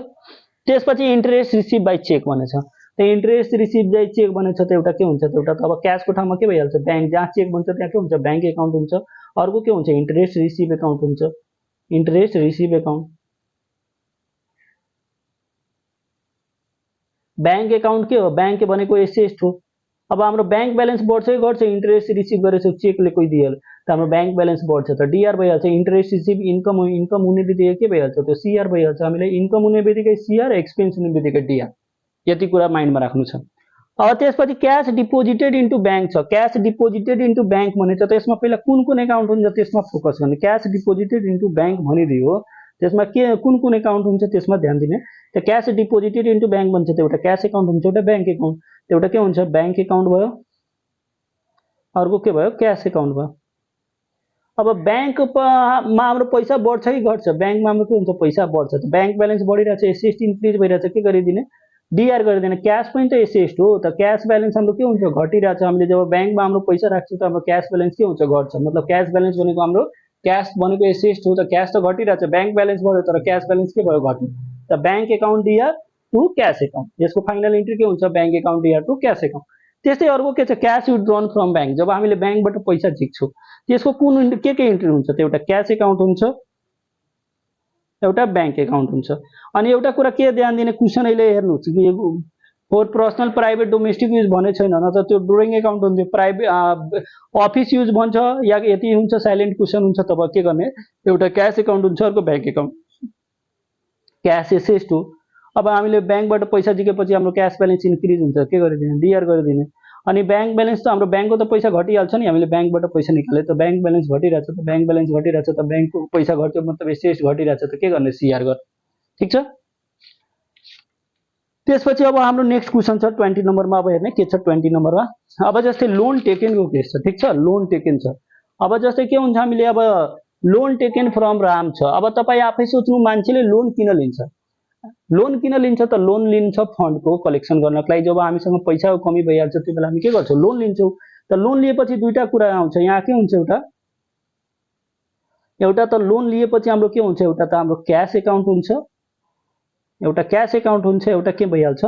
त्यसपछि इन्ट्रेस्ट रिसिभ बाई चेक भनेछ, त इन्ट्रेस्ट रिसिभ बाई चेक भनेछ त एउटा के हुन्छ त एउटा त अब क्याशको ठाउँमा के भइहाल्छ बैंक, जहाँ चेक बन्छ त्यहाँ के हुन्छ बैंक अकाउन्ट हुन्छ। अर्को के हुन्छ इन्ट्रेस्ट रिसिभ अकाउन्ट हुन्छ, interest receive account. Bank account के हो, बैंक भनेको एसेट हो। अब हाम्रो बैंक ब्यालेन्स बढ्छ कि घट्छ, इन्ट्रेस्ट रिसिभ गरेछौँ चेकले कोही दिइहाल्यो त हाम्रो बैंक ब्यालेन्स बढ्छ, त डीआर भइहाल्छ। इन्ट्रेस्ट रिसिभ इन्कम हो, इन्कम हुने बित्तिकै के भइहाल्छ त्यो सीआर भइहाल्छ। हामीले इन्कम हुने बित्तिकै सीआर, एक्सपेन्स हुने बित्तिकै डीआर, यति कुरा माइन्डमा राख्नु छ। अब त्यसपछि क्याश डिपोजिटेड इन्टु बैंक छ, क्याश डिपोजिटेड इन्टु बैंक भनेछ त यसमा पहिला कुन कुन अकाउन्ट हुन्छ त्यसमा फोकस गर्ने। क्याश डिपोजिटेड इन्टु बैंक भनिदियो, त्यसमा के कुन कुन अकाउन्ट हुन्छ त्यसमा ध्यान दिने। त क्याश डिपोजिटेड इन्टु बैंक भन्छ त एउटा क्याश अकाउन्ट हुन्छ, एउटा बैंक अकाउन्ट। एउटा के हुन्छ बैंक अकाउन्ट भयो, अर्को के भयो क्याश अकाउन्ट भयो। अब ब्याङ्कमा हाम्रो पैसा बढ्छ कि घट्छ, ब्याङ्कमा हाम्रो के हुन्छ पैसा बढ्छ, त ब्याङ्क ब्यालेन्स बढिरहेछ, एससी इन्क्रिज भइरहेछ, के गरिदिने डिआर गरिदिने। क्यास पनि त एससी हो, त क्यास ब्यालेन्स हाम्रो के हुन्छ घटिरहेछ। हामीले जब ब्याङ्कमा हाम्रो पैसा राख्छौँ त हाम्रो क्यास ब्यालेन्स के हुन्छ घट्छ, मतलब क्यास ब्यालेन्स भनेको हाम्रो क्यास भनेको एससी हो, त क्यास त घटिरहेछ, ब्याङ्क ब्यालेन्स बढ्यो तर क्यास ब्यालेन्स के भयो घट्यो, त bank account DR to cash account, यसको फाइनल इन्ट्री के हुन्छ bank account DR to cash account. त्यस्तै अर्को के छ क्यास विथड्रन फ्रम ब्याङ्क, जब हामीले ब्याङ्कबाट पैसा झिक्छौँ त्यसको कुन के इन्ट्री हुन्छ, त एउटा क्यास एकाउन्ट हुन्छ, एउटा ब्याङ्क एकाउन्ट हुन्छ। अनि एउटा कुरा के ध्यान दिने, क्वेसन अहिले हेर्नुहोस् कि four personal private domestic use भने छैन, नत्र त्यो ड्रइङ एकाउन्ट हुन्थ्यो, प्राइभेट अफिस युज भन्छ या यति हुन्छ साइलेन्ट क्वेसन हुन्छ, तब के गर्ने एउटा क्यास एकाउन्ट हुन्छ, अर्को ब्याङ्क एकाउन्ट। क्यास एसेस्ट हो, अब हामीले ब्याङ्कबाट पैसा झिकेपछि हाम्रो क्यास ब्यालेन्स इन्क्रिज हुन्छ, के गरिदिने डिआर गरिदिने। अनि ब्याङ्क ब्यालेन्स त हाम्रो ब्याङ्कको त पैसा घटिहाल्छ नि, हामीले ब्याङ्कबाट पैसा निकाले त ब्याङ्क ब्यालेन्स घटिरहेछ, त ब्याङ्क ब्यालेन्स घटिरहेछ त ब्याङ्कको पैसा घट्यो मतलब एसेस्ट घटिरहेछ, त के गर्ने सिआर गर्ने, ठिक छ। त्यसपछि अब हाम्रो नेक्स्ट क्वेसन छ 20 नम्बरमा, अब हेर्ने के छ 20 नम्बरमा। अब जस्तै लोन टेकनको केस छ, ठिक छ, लोन टेकन छ। अब जस्तै के हुन्छ, हामीले अब लोन टेकन फ्रम राम छ। अब तपाईँ आफै सोच्नु मान्छेले लोन किन लिन्छ, लोन किन लिन्छ, त लोन लिन्छ फन्डको कलेक्सन गर्नको लागि। जब हामीसँग पैसाको कमी भइहाल्छ त्यो बेला हामी के गर्छौँ लोन लिन्छौँ। त लोन लिएपछि दुईटा कुरा आउँछ यहाँ, के हुन्छ एउटा त लोन लिएपछि हाम्रो के हुन्छ, एउटा त हाम्रो क्यास एकाउन्ट हुन्छ, एउटा क्यास एकाउन्ट हुन्छ, एउटा के भइहाल्छ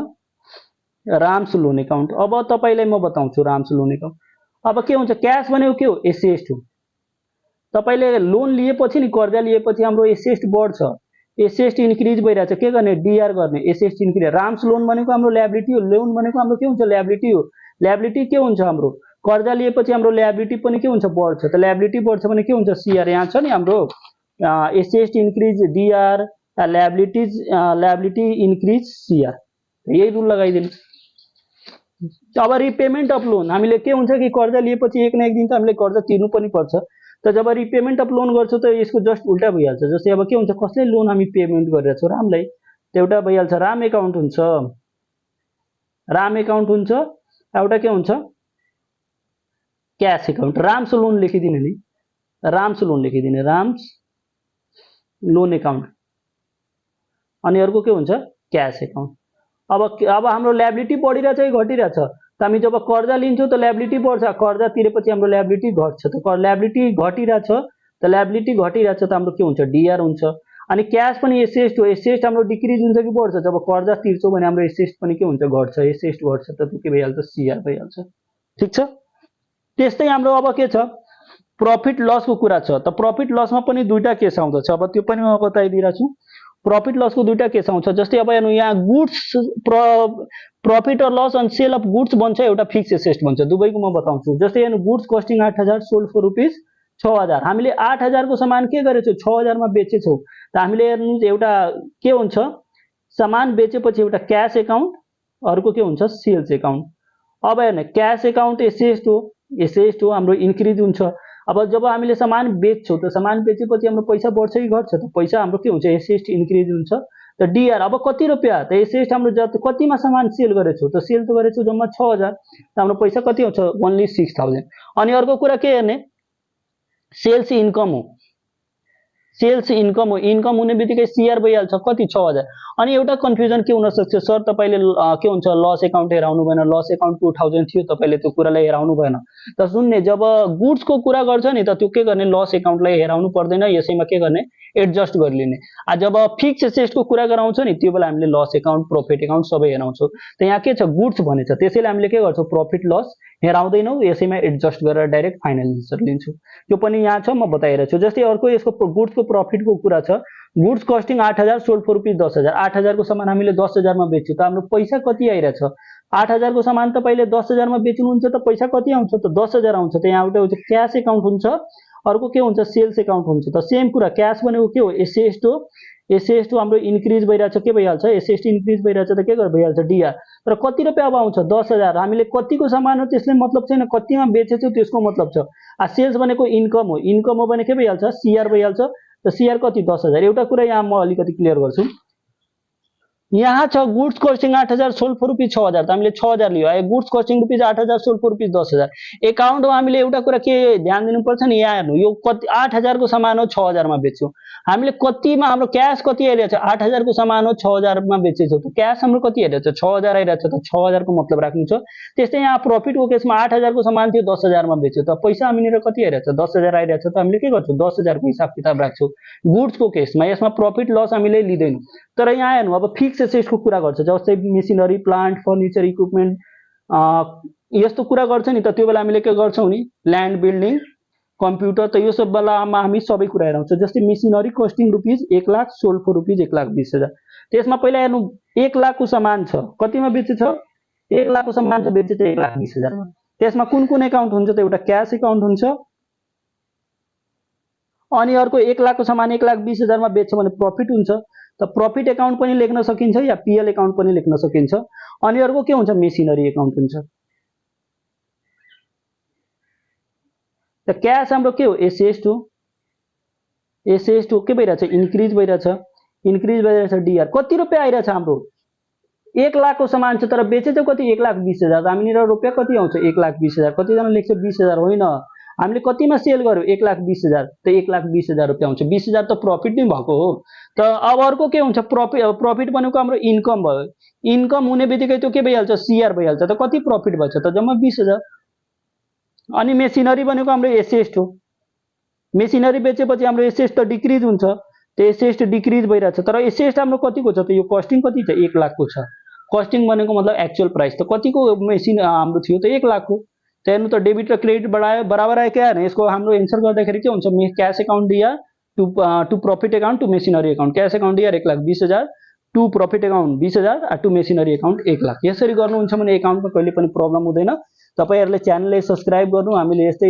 राम्स लोन एकाउन्ट। अब तपाईलाई म बताउँछु राम्स लोन एकाउन्ट। अब के हुन्छ, क्यास भनेको के हो एसेस्ट हो। तपाईले लोन लिएपछि नि कर्जा लिएपछि हाम्रो एसेस्ट बढ्छ, एसेस्ट इन्क्रिज भइरहेछ, के गर्ने डिआर गर्ने, एसेस्ट इन्क्रिज। राम्स लोन भनेको हाम्रो ल्याबिलिटी हो, लोन भनेको हाम्रो के हुन्छ ल्याबिलिटी हो। ल्याबिलिटी के हुन्छ हाम्रो कर्जा लिएपछि हाम्रो ल्याबिलिटी पनि के हुन्छ बढ्छ, त ल्याबिलिटी बढ्छ भने के हुन्छ सिआर। यहाँ छ नि हाम्रो asset increase DR, liability increase CR, यही रुल लगाइदिनु। अब रिपेमेन्ट अफ लोन, हामीले के हुन्छ कि कर्जा लिएपछि एक न एक दिन त हामीले कर्जा तिर्नु पनि पर्छ, त जब रिपेमेन्ट अफ लोन गर्छौँ त यसको जस्ट उल्टा भइहाल्छ। जस्तै अब के हुन्छ, कसले लोन हामी पेमेन्ट गरिरहेछौँ रामलाई, त एउटा भइहाल्छ राम एकाउन्ट हुन्छ, राम एकाउन्ट हुन्छ, एउटा के हुन्छ क्यास एकाउन्ट। राम्स लोन लेखिदिने नि, राम्स लोन लेखिदिने, राम्स लोन एकाउन्ट। अनि अर्को के हुन्छ क्यास एकाउन्ट। अब हाम्रो ल्याबिलिटी बढिरहेछ कि घटिरहेछ, त हामी जब कर्जा लिन्छौँ त ल्याबिलिटी बढ्छ, कर्जा तिरेपछि हाम्रो ल्याबिलिटी घट्छ, त ल्याबिलिटी घटिरहेछ, त ल्याबिलिटी घटिरहेछ त हाम्रो के हुन्छ डिआर हुन्छ। अनि क्यास पनि एसेस्ट हो, एसेस्ट हाम्रो डिक्रिज हुन्छ कि बढ्छ, जब कर्जा तिर्छौँ भने हाम्रो एसेस्ट पनि के हुन्छ घट्छ, एसेस्ट घट्छ, त त्यो के भइहाल्छ सिआर भइहाल्छ, ठिक छ। त्यस्तै हाम्रो अब के छ प्रफिट लसको कुरा छ, त प्रफिट लसमा पनि दुईटा केस आउँदछ, अब त्यो पनि म बताइदिरहेछु छु। प्रफिट लसको दुईटा केस आउँछ, जस्तै अब हेर्नु यहाँ गुड्स प्रफिट और loss on sale of goods भन्छ, एउटा फिक्स एसेस्ट भन्छ, दुवैको म बताउँछु। जस्तै हेर्नु goods costing 8000 sold for rupees 6000, हामीले 8000 को सामान के गरेछौँ 6000 मा बेचेछौँ, त हामीले हेर्नु एउटा के हुन्छ सामान बेचेपछि एउटा क्यास एकाउन्ट, अर्को के हुन्छ सेल्स एकाउन्ट। अब हेर्नु क्यास एकाउन्ट एसेस्ट हो, एसेस्ट हो हाम्रो इन्क्रिज हुन्छ। अब जब हामीले सामान बेच्छौँ त सामान बेचेपछि हाम्रो पैसा बढ्छ कि घट्छ, त पैसा हाम्रो के हुन्छ एसेस्ट इन्क्रिज हुन्छ, त डिआर। अब कति रुपियाँ, त एसेस्ट हाम्रो जति कतिमा सामान सेल गरेछौँ, त सेल त गरेछौँ जम्मा 6000, त हाम्रो पैसा कति आउँछ ओन्ली 6000। अनि अर्को कुरा के हेर्ने सेल्स इन्कम हो, सेल्स इन्कम हो, इन्कम हुने बित्तिकै सिआर भइहाल्छ कति 6000। अनि एउटा कन्फ्युजन के हुन सक्छ, सर तपाईले के हुन्छ लस एकाउन्ट हेराउनु भएन, लस एकाउन्ट 2000 थियो, तपाईले त्यो कुरालाई हेराउनु भएन। त सुन्ने जब गुड्सको कुरा गर्छ नि त त्यो के गर्ने लस एकाउन्टलाई हेराउनु पर्दैन, यसैमा के गर्ने एडजस्ट गरिलिने। जब फिक्स एसेस्टको कुरा गराउँछ नि त्यो बेला हामीले लस एकाउन्ट प्रफिट एकाउन्ट सबै हेराउँछौँ। त यहाँ के छ गुड्स भनेछ, त्यसैले हामीले के गर्छौँ प्रफिट लस हेराउँदैनौँ, यसैमा एडजस्ट गरेर डाइरेक्ट फाइनल एन्सर लिन्छौँ। त्यो पनि यहाँ छ म बताइरहेको छु। जस्तै अर्को यसको गुड्सको प्रफिटको कुरा छ, goods costing 8000 sold for rupees 10000, 8000 को सामान हामीले 10000 मा बेच्यौँ, त हाम्रो पैसा कति आइरहेछ 8000 को सामान तपाईले 10000 मा बेच्नुहुन्छ त पैसा कति आउँछ त 10000 आउँछ। त यहाँ एउटा क्यास एकाउन्ट हुन्छ, अर्को के हुन्छ सेल्स एकाउन्ट हुन्छ। त सेम कुरा क्यास भनेको के हो एसेस्ट हो, एसेस्ट हो हाम्रो इन्क्रिज भइरहेछ, के भइहाल्छ एसेस्ट इन्क्रिज भइरहेछ त के भइहाल्छ डिआर। तर कति रुपियाँ अब आउँछ 10000, हामीले कतिको सामान हो त्यसले मतलब छैन, कतिमा बेचेछौँ त्यसको मतलब छ। सेल्स भनेको इन्कम हो, इन्कम हो भने के भइहाल्छ सिआर भइहाल्छ। त सिआर कति 10000। एउटा कुरा यहाँ म अलिकति क्लियर गर्छु, यहाँ छ goods costing 8000 sold for rupees 6000 त हामीले 6000 लियो है goods costing rupees 8000 sold for rupees 10000 एकाउन्टमा हामीले एउटा कुरा के ध्यान दिनुपर्छ नि यहाँ हेर्नु यो कति 8000 को सामान हो 6000 मा बेच्यौ हामीले कतिमा हाम्रो क्याश कति आइरहेछ 8000 को सामान हो 6000 मा बेचेछौ त क्याश हाम्रो कति आइरहेछ 6000 आइरहेछ त 6000 को मतलब राख्नु छ त्यस्तै यहाँ प्रॉफिट को केसमा 8000 को सामान थियो 10000 मा बेच्यो त पैसा हामीनेर कति आइरहेछ 10000 आइरहेछ त हामीले के गर्छौं 10000 को हिसाब किताब राख्छौं गुड्स को केसमा यसमा प्रॉफिट लस हामीले लिदैनौं तर यहाँ हेर्नु अब फिक्स एसेट्स को कुरा गर्छ जस्तै मेसिनरी प्लान्ट फर्निचर इक्विपमेन्ट यस्तो कुरा गर्छ नि त त्यो बेला हामीले के गर्छौं नि ल्यान्ड बिल्डिङ कम्प्युटर त यो सब बेलामा हामी सबै कुरा हेराउँछौं जस्तै machinery costing rupees 1 lakh sold for rupees 1,20,000 त्यसमा पहिला हेर्नु 1 लाख को सामान छ कतिमा बेचेछ 1 लाख को सामान छ बेचेछ 1,20,000 मा त्यसमा कुन कुन एकाउन्ट हुन्छ त एउटा क्याश एकाउन्ट हुन्छ अनि अर्को 1 लाख को सामान 1,20,000 मा बेच्छ भने प्रॉफिट हुन्छ त प्रॉफिट एकाउन्ट पनि लेख्न सकिन्छ या पीएल एकाउन्ट पनि लेख्न सकिन्छ अनि अर्को के हुन्छ मेसिनरी एकाउन्ट हुन्छ त क्याश हाम्रो के हो एसएस2 के भइरहेछ इन्क्रिज भइरहेछ डीआर कति रुपैयाँ आइरहेछ हाम्रो 1 लाख को सामान छ तर बेचेछ कति 1,20,000 हामीनेर रुपैयाँ कति आउँछ 1,20,000 कतिजना लेख्छ 20,000 होइन हामीले कतिमा सेल गर्यो 1,20,000 त 1,20,000 रुपैयाँ आउँछ 20,000 त प्रॉफिट नै भएको हो त अब अर्को के हुन्छ प्रॉफिट भनेको हाम्रो इन्कम भयो इन्कम हुने बित्तिकै त्यो के भइहाल्छ सीआर भइहाल्छ त कति प्रॉफिट भन्छ त जम्मा 20,000 अनि मेसिनरी भनेको हाम्रो एसेस्ट हो मेसिनरी बेचेपछि हाम्रो एसेस्ट त डिक्रिज हुन्छ त एसेस्ट डिक्रिज भइरहेछ तर एसेस्ट हाम्रो कतिको छ त यो कस्टिङ कति छ 1 लाख को छ कस्टिङ भनेको मतलब एक्चुअल प्राइस त कतिको मेसिन हाम्रो थियो त 1 लाख को त हेर्नु त डेबिट र क्रेडिट बढायो बराबर आयो क्या यसको हाम्रो एन्सर गर्दाखेरि के हुन्छ क्याश एकाउन्ट दिया to profit account to machinery account cash account दिया 1,20,000 to profit account 20,000 to machinery account 1 lakh यसरी गर्नुहुन्छ भने एकाउन्टमा कहिले पनि प्रब्लम हुँदैन तपाईहरुले च्यानललाई सब्स्क्राइब गर्नु हामीले यस्तै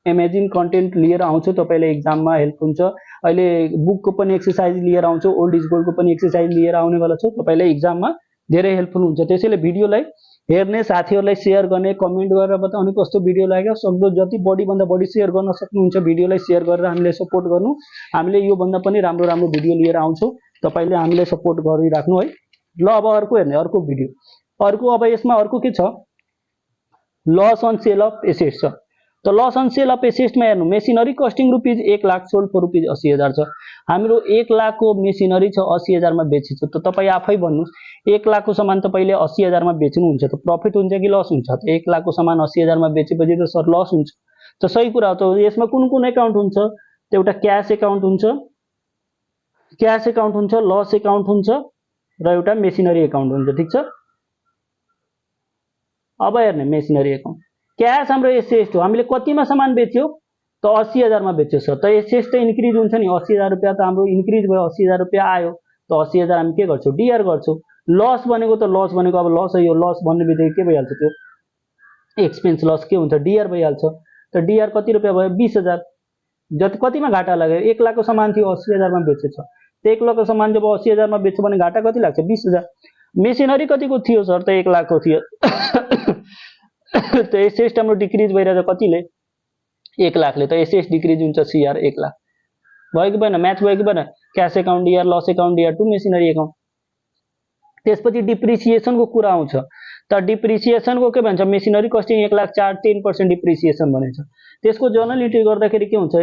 अमेजिङ कन्टेन्ट लिएर आउँछौं तपाईलाई एक्जाममा हेल्प हुन्छ अहिले बुकको पनि एक्सरसाइज लिएर आउँछौं ओल्ड इज गोल्डको पनि एक्सरसाइज लिएर आउने वाला छौं तपाईलाई एक्जाममा धेरै हेल्पफुल हुन्छ त्यसैले भिडियोलाई हेर्ने साथीहरुलाई शेयर गर्ने कमेन्ट गरेर बताउने कस्तो भिडियो लाग्यो सक्दो जति बढी भन्दा बढी शेयर गर्न सक्नुहुन्छ भिडियोलाई शेयर गरेर हामीले सपोर्ट गर्नु हामीले यो भन्दा पनि राम्रो राम्रो भिडियो लिएर आउँछौं तपाईले हामीले सपोर्ट गरिराख्नु है ल अब अर्को हेर्ने अर्को भिडियो अर्को अब यसमा अर्को के छ loss on sale of assets छ त loss on sale of assets मा हेर्नु machinery costing rupees 1 lakh sold for rupees 80,000 छ हाम्रो 1 लाख को मेसिनरी छ 80,000 मा बेचेछ त तपाई आफै भन्नुस् 1 लाख को सामान तपाईले 80,000 मा बेच्नु हुन्छ त प्रॉफिट हुन्छ कि लस हुन्छ त 1 लाख को सामान 80,000 मा बेचेपछि त सर लस हुन्छ त सही कुरा हो त यसमा कुन कुन एकाउन्ट हुन्छ त एउटा क्याश एकाउन्ट हुन्छ लस एकाउन्ट हुन्छ र एउटा मेसिनरी एकाउन्ट हुन्छ ठीक छ अब हेर्ने मेसिनरी एकाउन्ट क्याश हाम्रो एसेस्ट हो हामीले कतिमा सामान बेच्यो त 80,000 मा बेच्यो सर त एसेस्ट त इन्क्रिज हुन्छ नि 80,000 रुपैयाँ त हाम्रो इन्क्रिज भयो 80,000 रुपैयाँ आयो त 80,000 हामी के गर्छौं डीआर गर्छौं लस भनेको अब लस है यो लस भन्ने बित्तिकै के भइहाल्छ त्यो एक्सपेन्स लस के हुन्छ डीआर भइहाल्छ त डीआर कति रुपैयाँ भयो 20,000 जति कतिमा घाटा लाग्यो 1 लाख को सामान थियो 80,000 मा बेचेछ त 1 लाख को सामान जब 80,000 मा बेच्छ भने घाटा कति लाग्छ 20,000 मेसिनरी कतिको थियो सर त 1 लाख को थियो त एसेस्ट हाम्रो डिक्रिज भइरहेछ कतिले 1 लाखले त एसेस्ट डिक्रिज हुन्छ सीआर 1 लाख भयो कि भएन म्याच भयो कि भएन cash account DR loss account DR to machinery account त्यसपछि डिप्रिसिएसन को कुरा आउँछ त डिप्रिसिएसन को के भन्छ मेसिनरी कस्टिङ 1 लाख 10% डिप्रिसिएसन भनिन्छ त्यसको जर्नल एन्ट्री गर्दाखेरि के हुन्छ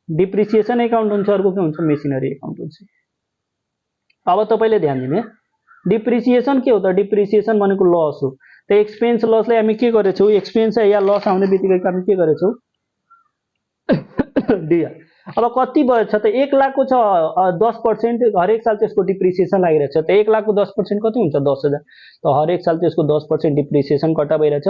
डिप्रिसिएसन एकाउन्ट हुन्छ अर्को के हुन्छ मेसिनरी एकाउन्ट हुन्छ अब तपाईले ध्यान दिने डिप्रिसिएसन के हो त डिप्रिसिएसन भनेको लस हो त एक्सपेन्स लसलाई हामी के गरेछौं एक्सपेन्स या लस आउने बित्तिकै हामी के गरेछौं डीआर अब कति भयो छ त 1 लाख को छ 10% हरेक साल त्यसको डिप्रिसिएसन लागिरहेछ त 1 लाख को 10% कति हुन्छ 10,000 त हरेक साल त्यसको 10% डिप्रिसिएसन कटा भइरहेछ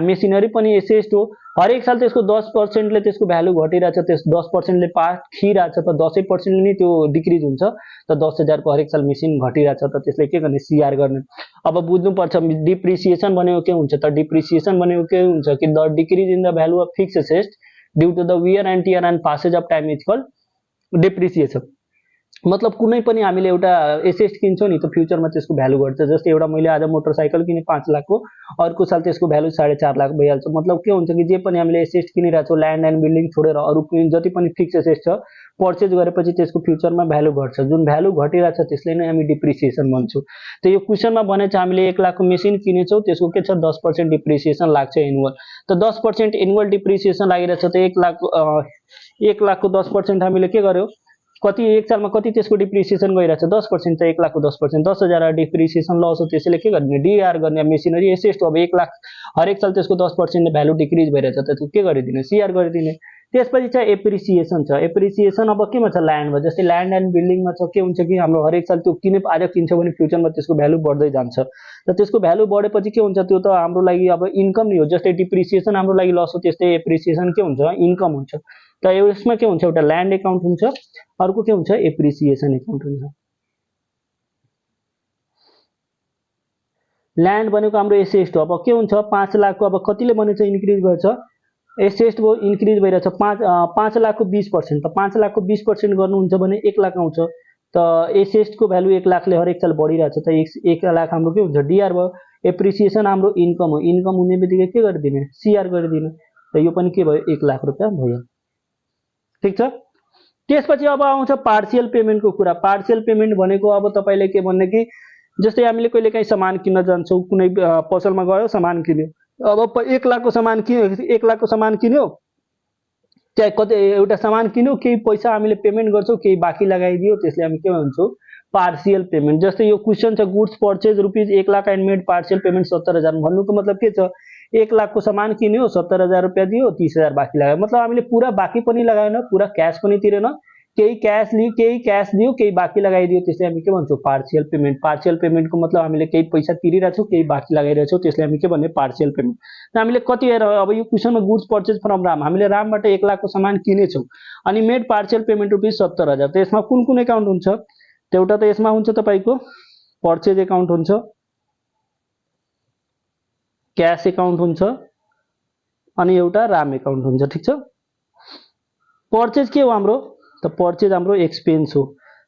मेसिनरी पनि एसेस्ट हो हरेक साल त्यसको 10% ले त्यसको भ्यालु घटिरहेछ त्यस 10% ले पार्ट खिरहेछ त 10% ले नि त्यो डिक्रिज हुन्छ त 10,000 को हरेक साल मेसिन घटिरहेछ त त्यसले के गर्ने सीआर गर्ने अब बुझ्नु पर्छ डिप्रिसिएसन भनेको के हुन्छ त डिप्रिसिएसन भनेको के हुन्छ कि the decrease in the value of fixed asset due to the wear and tear and passage of time is called depreciation मतलब कुनै पनि हामीले एउटा एसेट किन्छौँ नि त फ्युचरमा त्यसको भ्यालु घट्छ। जस्तै एउटा मैले आज मोटरसाइकल किने 5 लाखको, अर्को साल त्यसको भ्यालु 4.5 लाख भइहाल्छ। मतलब के हुन्छ कि जे पनि हामीले एसेट किनिरहेको छौँ, ल्यान्ड एन्ड बिल्डिङ छोडेर अरू जति पनि फिक्स एसेट छ, पर्चेज गरेपछि त्यसको फ्युचरमा भ्यालु घट्छ। जुन भ्यालु घटिरहेको छ त्यसले नै हामी डिप्रिसिएसन भन्छौँ। त यो क्वेसनमा भने चाहिँ हामीले 1 लाखको मेसिन किनेछौँ, त्यसको के छ 10% डिप्रिसिएसन लाग्छ एनुअल। त 10% एनुअल डिप्रिसिएसन लागिरहेछ त 1 लाखको 10% हामीले के गर्यो, कति एक सालमा कति त्यसको डिप्रिसिएसन गइरहेछ 10%। त 1 लाखको 10% 10,000 डिप्रिसिएसन लस हो, त्यसैले के गर्ने डिआर गर्ने। मेसिनरी एसेट हो, अब 1 लाख हरेक साल त्यसको 10% भ्यालु डिक्रिज भइरहेछ त त्यो के गरिदिने सिआर गरिदिने। त्यसपछि चाहिँ एप्रिसिएसन छ। एप्रिसिएसन अब केमा छ ल्यान्डमा। जस्तै ल्यान्ड एन्ड बिल्डिङमा छ के हुन्छ कि हाम्रो हरेक साल त्यो आज किन्छ भने फ्युचरमा त्यसको भ्यालु बढ्दै जान्छ। त त्यसको भ्यालु बढेपछि के हुन्छ, त्यो त हाम्रो लागि अब इन्कम नै हो। जस्तै डिप्रिसिएसन हाम्रो लागि लस हो, त्यस्तै एप्रिसिएसन के हुन्छ इन्कम हुन्छ। त यसमा के हुन्छ एउटा ल्यान्ड एकाउन्ट हुन्छ, अर्को के हुन्छ एप्रिसिएसन एकाउन्ट हुन्छ। ल्यान्ड भनेको हाम्रो एसेट हो। अब के हुन्छ 5 लाखको अब कतिले भनेछ इन्क्रिज भएछ, एसेट भयो इन्क्रिज भइरहेछ 5 लाखको 20%। त 5 लाखको 20% गर्नुहुन्छ भने 1 लाख आउँछ। त एसेटको भ्यालु 1 लाखले हरेक साल बढिरहेछ। त 1 लाख हाम्रो के हुन्छ डिआर भयो। एप्रिसिएसन हाम्रो इन्कम हो, इन्कम हुने बित्तिकै के गरिदिने सिआर गरिदिने। त यो पनि के भयो 1 लाख रुपियाँ भयो। ठिक छ। त्यसपछि अब आउँछ पार्शियल पेमेन्टको कुरा। पार्शियल पेमेन्ट भनेको अब तपाईँले के भन्ने कि जस्तै हामीले कहिले काहीँ सामान किन्न जान्छौँ, कुनै पसलमा गयो सामान किन्यो, अब 1 लाखको सामान किन्यो, 1 लाखको सामान किन्यो, चाहे कतै एउटा सामान किन्यो, केही पैसा हामीले पेमेन्ट गर्छौँ, केही बाँकी लगाइदियो, त्यसले हामी के भन्छौँ पार्शियल पेमेन्ट। जस्तै यो क्वेसन छ goods purchase rupees 1 lakh and made partial payment 70,000। भन्नुको मतलब के छ 1 लाखको सामान किन्यो, 70,000 रुपियाँ दियो, 30,000 बाँकी लगायो। मतलब हामीले पुरा बाँकी पनि लगाएन, पुरा क्यास पनि तिरेन, केही क्यास लियो, केही क्यास दियो, केही बाँकी लगाइदियो, त्यसले हामी के भन्छौँ पार्शियल पेमेन्ट। पार्शियल पेमेन्टको मतलब हामीले केही पैसा तिरिरहेछौँ, केही बाँकी लगाइरहेछौँ, त्यसले हामी के भन्ने पार्शियल पेमेन्ट। त हामीले कति हेर अब यो क्वेसनमा गुड्स पर्चेज फ्रम राम, हामीले रामबाट 1 लाखको सामान किनेछौँ अनि मेड पार्शियल पेमेन्ट रुपिज 70,000। त यसमा कुन कुन एकाउन्ट हुन्छ, त एउटा त यसमा हुन्छ तपाईँको पर्चेज एकाउन्ट हुन्छ, क्यास एकाउन्ट हुन्छ अनि एउटा राम एकाउन्ट हुन्छ। ठिक छ। पर्चेज के हो हाम्रो, त पर्चेज हाम्रो एक्सपेन्स हो।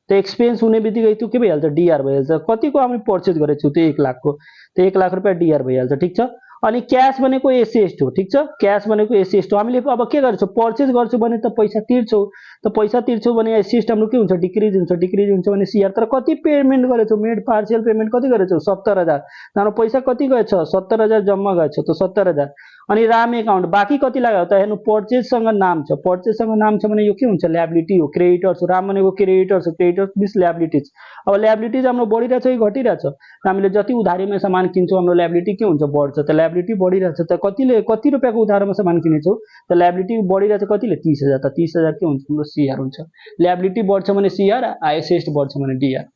त एक्सपेन्स हुने बित्तिकै त्यो के भइहाल्छ डिआर भइहाल्छ। कतिको हामी पर्चेज गरेछौँ त्यो 1 लाखको, त 1 लाख रुपियाँ डिआर भइहाल्छ। ठिक छ। अनि क्यास भनेको एसेट हो। ठिक छ। क्यास भनेको एसेट हो। हामीले अब के गर्छौँ पर्चेज गर्छौँ भने त पैसा तिर्छौँ, त पैसा तिर्छौँ भने एसेट हाम्रो के हुन्छ डिक्रिज हुन्छ। डिक्रिज हुन्छ भने सिआर। तर कति पेमेन्ट गरेछौँ मेड पार्शियल पेमेन्ट कति गरेछौँ 70,000। हाम्रो पैसा कति गएछ 70,000 जम्मा गएछ, त 70,000। अनि राम एकाउन्ट बाँकी कति लाग्यो त हेर्नु पर्चेजसँग नाम छ, पर्चेजसँग नाम छ भने यो के हुन्छ ल्याबिलिटी हो, क्रेडिटर्स हो। राम भनेको क्रेडिटर्स हो, क्रेडिटर्स मिन्स ल्याबिलिटिज। अब ल्याबिलिटिज हाम्रो बढिरहेछ कि घटिरहेछ, हामीले जति उधारीमा सामान किन्छौँ हाम्रो ल्याबिलिटी के हुन्छ बढ्छ। त ल्याबिलिटी बढिरहेछ। त कति रुपियाँको उधारमा सामान किनेछौँ, त ल्याबिलिटी बढिरहेछ कतिले 30,000। त 30,000 के हुन्छ हाम्रो सिआर हुन्छ। ल्याबिलिटी बढ्छ भने सिआर, एसेट बढ्छ भने डिआर।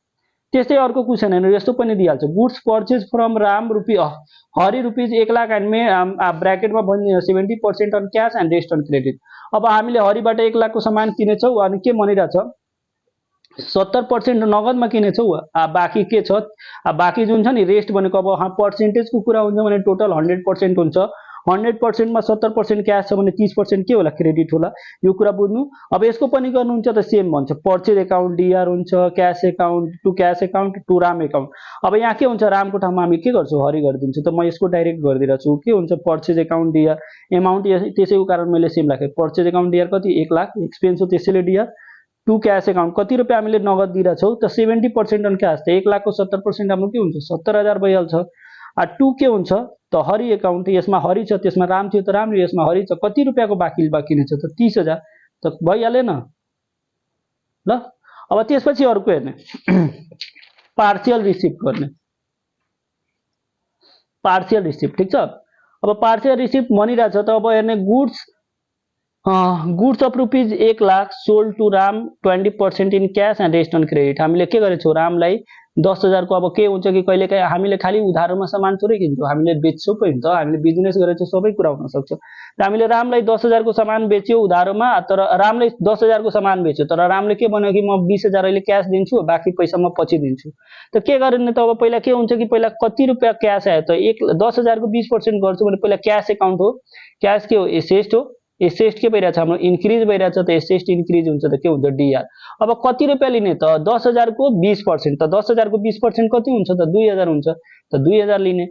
त्यस्तै अर्को क्वेसन हेर्नु यस्तो पनि दिइहाल्छ goods purchase from Ram Hari rupees 1 lakh and ब्र्याकेटमा भन्ने 70% on cash and rest on credit. अब हामीले हरिबाट 1 लाखको सामान किनेछौँ अनि के भनिरहेछ 70% नगदमा किनेछौँ, बाँकी के छ बाँकी जुन छ नि रेस्ट भनेको अब पर्सेन्टेजको कुरा हुन्छ भने टोटल 100% हुन्छ। 100%मा 70% क्यास छ भने 30% के होला क्रेडिट होला। यो कुरा बुझ्नु। अब यसको पनि गर्नुहुन्छ त सेम भन्छ पर्चेज एकाउन्ट डिआर हुन्छ, cash account to cash account to Ram account. अब यहाँ के हुन्छ रामको ठाउँमा हामी के गर्छौँ हरि गरिदिन्छु। त म यसको डाइरेक्ट गरिदिरहेको छु। के हुन्छ पर्चेज एकाउन्ट डिआर एमाउन्ट त्यसैको कारण मैले सेम राखेँ। पर्चेज एकाउन्ट डिआर कति 1 लाख एक्सपेन्स हो त्यसैले डिआर। टु क्यास एकाउन्ट कति रुपियाँ हामीले नगद दिइरहेछौँ त 70% अन क्यास। त 1 लाखको 70% हाम्रो के हुन्छ 70,000 भइहाल्छ। टु के हुन्छ त हरि एकाउन्ट, यसमा हरि छ त्यसमा राम थियो त राम, यसमा हरि छ कति रुपियाँको बाँकी छ त 30,000। त भइहालेन ल। अब त्यसपछि अर्को हेर्ने पार्शियल रिसिप्ट गर्ने। पार्शियल रिसिप्ट ठिक छ। अब पार्शियल रिसिप्ट भनिरहेछ त अब हेर्ने goods of rupees 1 lakh sold to Ram 20% in cash and rest on credit. हामीले के गरेछौँ रामलाई 10,000 को। अब के हुन्छ कि कहिले काहीँ हामीले खालि उधारोमा सामान थोरै किन्छौँ, हामीले बेच्छौँ पनि त, हामीले बिजनेस गरेछौँ सबै कुरा हुन सक्छ। त हामीले रामलाई 10,000 को सामान बेच्यो उधारोमा, तर रामले 10,000 को सामान बेच्यो तर रामले के भन्यो कि म 20,000 अहिले क्यास दिन्छु, बाँकी पैसा म पछि दिन्छु। त के गर्ने त अब पहिला के हुन्छ कि पहिला कति रुपियाँ क्यास आयो त 10,000 को 20% गर्छु भने पहिला क्यास एकाउन्ट हो, क्यास के हो एसेट हो, एसएसटी के भइरहेछ हाम्रो इन्क्रिज भइरहेछ त एसएसटी इन्क्रिज हुन्छ त के हुन्छ डीआर। अब कति रुपैयाँ लिने त 10,000 को 20% त 10,000 को 20% कति हुन्छ त 2,000 हुन्छ त 2,000 लिने।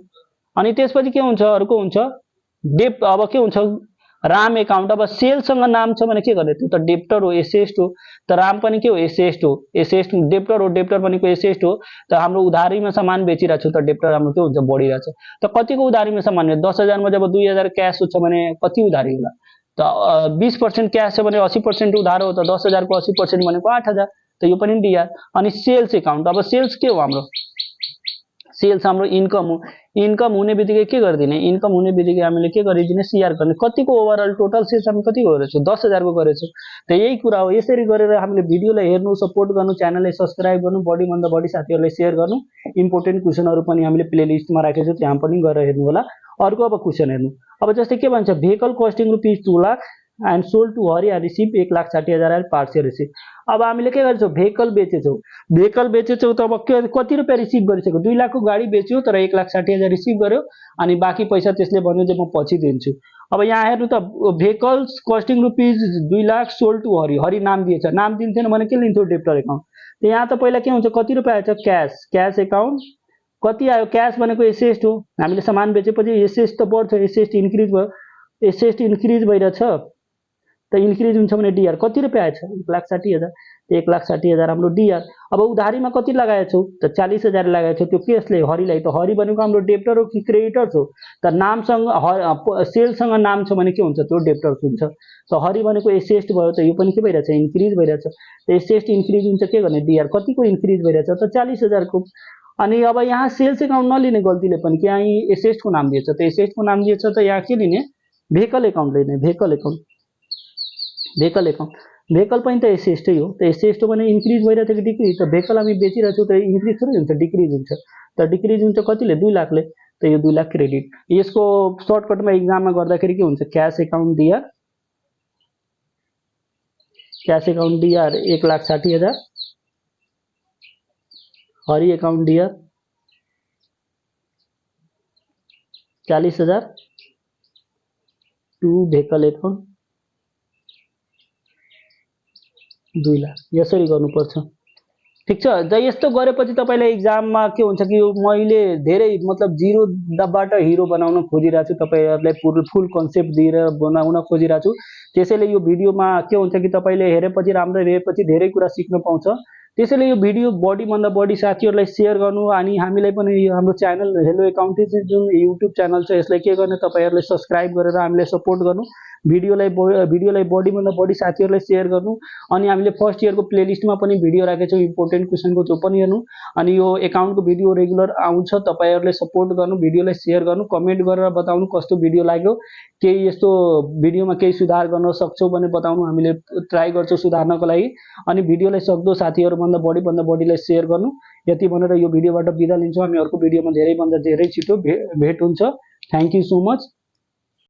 अनि त्यसपछि के हुन्छ अर्को हुन्छ डेप्ट। अब के हुन्छ राम एकाउन्ट। अब सेलसँग नाम छ भने के गर्ने त्यो त डेप्टर हो एसेस्ट हो त राम पनि के हो एसेस्ट हो एसेस्ट डेप्टर हो डेप्टर भनेको एसेस्ट हो त हाम्रो उधारीमा सामान बेचिरहेको छु त डेप्टर हाम्रो के हुन्छ बढिरहेछ त कतिको उधारीमा सामान 10,000 मा जब 2,000 क्यास छ भने कति उधारी होला त 20% क्यास छ भने 80% उधार हो त 10,000 को 80% भनेको 8,000 त यो पनि डीआर। अनि सेल्स एकाउन्ट। अब सेल्स के हो हाम्रो सेल्स हाम्रो इन्कम हो। इन्कम हुने बित्तिकै के गरिदिने इन्कम हुने बित्तिकै हामीले के गरिदिने सीआर गर्ने कतिको ओभरअल टोटल सेल्स हामी कति गरेछौँ 10,000 को गरेछौँ त यही कुरा हो। यसरी गरेर हामीले भिडियोलाई हेर्नु सपोर्ट गर्नु च्यानललाई सब्स्क्राइब गर्नु बढीभन्दा बढी साथीहरूलाई सेयर गर्नु। इम्पोर्टेन्ट क्वेसनहरू पनि हामीले प्लेलिस्टमा राखेको छौँ त्यहाँ पनि गएर हेर्नु होला। अर्को अब क्वेसन हेर्नु। अब जस्तै के भन्छ vehicle costing rupees 2 lakh and sold to Hari and receive 1,60,000 and partial receive. अब हामीले के गर्छौँ भेहिकल बेचेछौँ त अब कति रुपियाँ रिसिभ गरिसक्यो 2 लाख को गाडी बेच्यो तर 1,60,000 रिसिभ गर्यो अनि बाँकी पैसा त्यसले भन्यो जे म पछि दिन्छु। अब यहाँ हेर्नु त vehicles costing rupees 2 lakh sold to Hari नाम दिएछ नाम दिन्थेन भने के लिन्थ्यो डेप्टर एकाउन्ट। त यहाँ त पहिला के हुन्छ कति रुपियाँ आएछ क्यास एकाउन्ट कति आयो क्यास भनेको एसेस्ट हो हामीले सामान बेचेपछि एसेस्ट त बढ्छ एसेस्ट इन्क्रिज भयो एसेस्ट इन्क्रिज भइरहेछ त इन्क्रिज हुन्छ भने डीआर कति रुपियाँ आएछ 1,60,000 1,60,000 हाम्रो डीआर। अब उधारीमा कति लगाएछौ त 40,000 लगाएछौ त्यो केसले हरिलाई त हरि भनेको हाम्रो डेप्टर हो कि क्रेडिटर्स हो त नामसँग सेलसँग नाम छ भने के हुन्छ त्यो डेप्टर्स हुन्छ त हरि भनेको एसेस्ट भयो त यो पनि के भइरहेछ इन्क्रिज भइरहेछ त एसेस्ट इन्क्रिज हुन्छ के गर्ने डीआर कतिको इन्क्रिज भइरहेछ त 40,000 को। अनि अब यहाँ सेल्स एकाउन्ट नलिने गल्तीले पनि कि यहाँ एसेस्ट को नाम दिएछ त एसेस्ट को नाम दिएछ त यहाँ के लिने भेहिकल एकाउन्ट लिने भेहिकल भेहिकल पनि त एसेस्टै हो त एसेस्ट भने इन्क्रिज भइरहेको थियो कि डिक्रिज त भेहिकल हामी बेचिरहेको छौँ त इन्क्रिज थोरै हुन्छ डिक्रिज हुन्छ त डिक्रिज हुन्छ कतिले 2 लाखले त यो 2 लाख क्रेडिट। यसको सर्टकटमा एक्जाममा गर्दाखेरि के हुन्छ cash account DR 1,60,000 Hari account DR 40,000 to vehicle account 2 lakh यसरी गर्नुपर्छ। ठिक छ यस्तो गरेपछि तपाईलाई एक्जाममा के हुन्छ कि मैले धेरै मतलब जिरोबाट हिरो बनाउन खोजिरहेको छु तपाईहरुलाई फुल कन्सेप्ट दिएर बनाउन खोजिरहेको छु। त्यसैले यो भिडियोमा के हुन्छ कि तपाईले हेरेपछि राम्रै हेरेपछि धेरै कुरा सिक्न पाउँछ। त्यसैले यो भिडियो बढीभन्दा बढी साथीहरुलाई शेयर गर्नु अनि हामीलाई पनि यो हाम्रो च्यानल हेलो एकाउन्टेन्सी जुन युट्युब च्यानल छ यसलाई के गर्ने तपाईहरुले सब्स्क्राइब गरेर हामीलाई सपोर्ट गर्नु। भिडियोलाई बढीभन्दा बढी साथीहरुलाई शेयर गर्नु अनि हामीले फर्स्ट इयरको प्लेलिस्टमा पनि भिडियो राखेको छौं इम्पोर्टेन्ट क्वेशनको त्यो पनि हेर्नु। अनि यो एकाउन्टको भिडियो रेगुलर आउँछ तपाईहरुले सपोर्ट गर्नु भिडियोलाई शेयर गर्नु कमेन्ट गरेर बताउनु कस्तो भिडियो लाग्यो केही यस्तो भिडियोमा केही सुधार गर्न सक्छौ भने बताउनु हामीले ट्राई गर्छौं सुधार्नको लागि। अनि भिडियोलाई सक्दो साथीहरुभन्दा बढीलाई शेयर गर्नु। यति भनेर यो भिडियोबाट बिदा लिन्छौं हामी अर्को भिडियोमा धेरै भन्दा धेरै छिटो भेट हुन्छ। Thank you so much.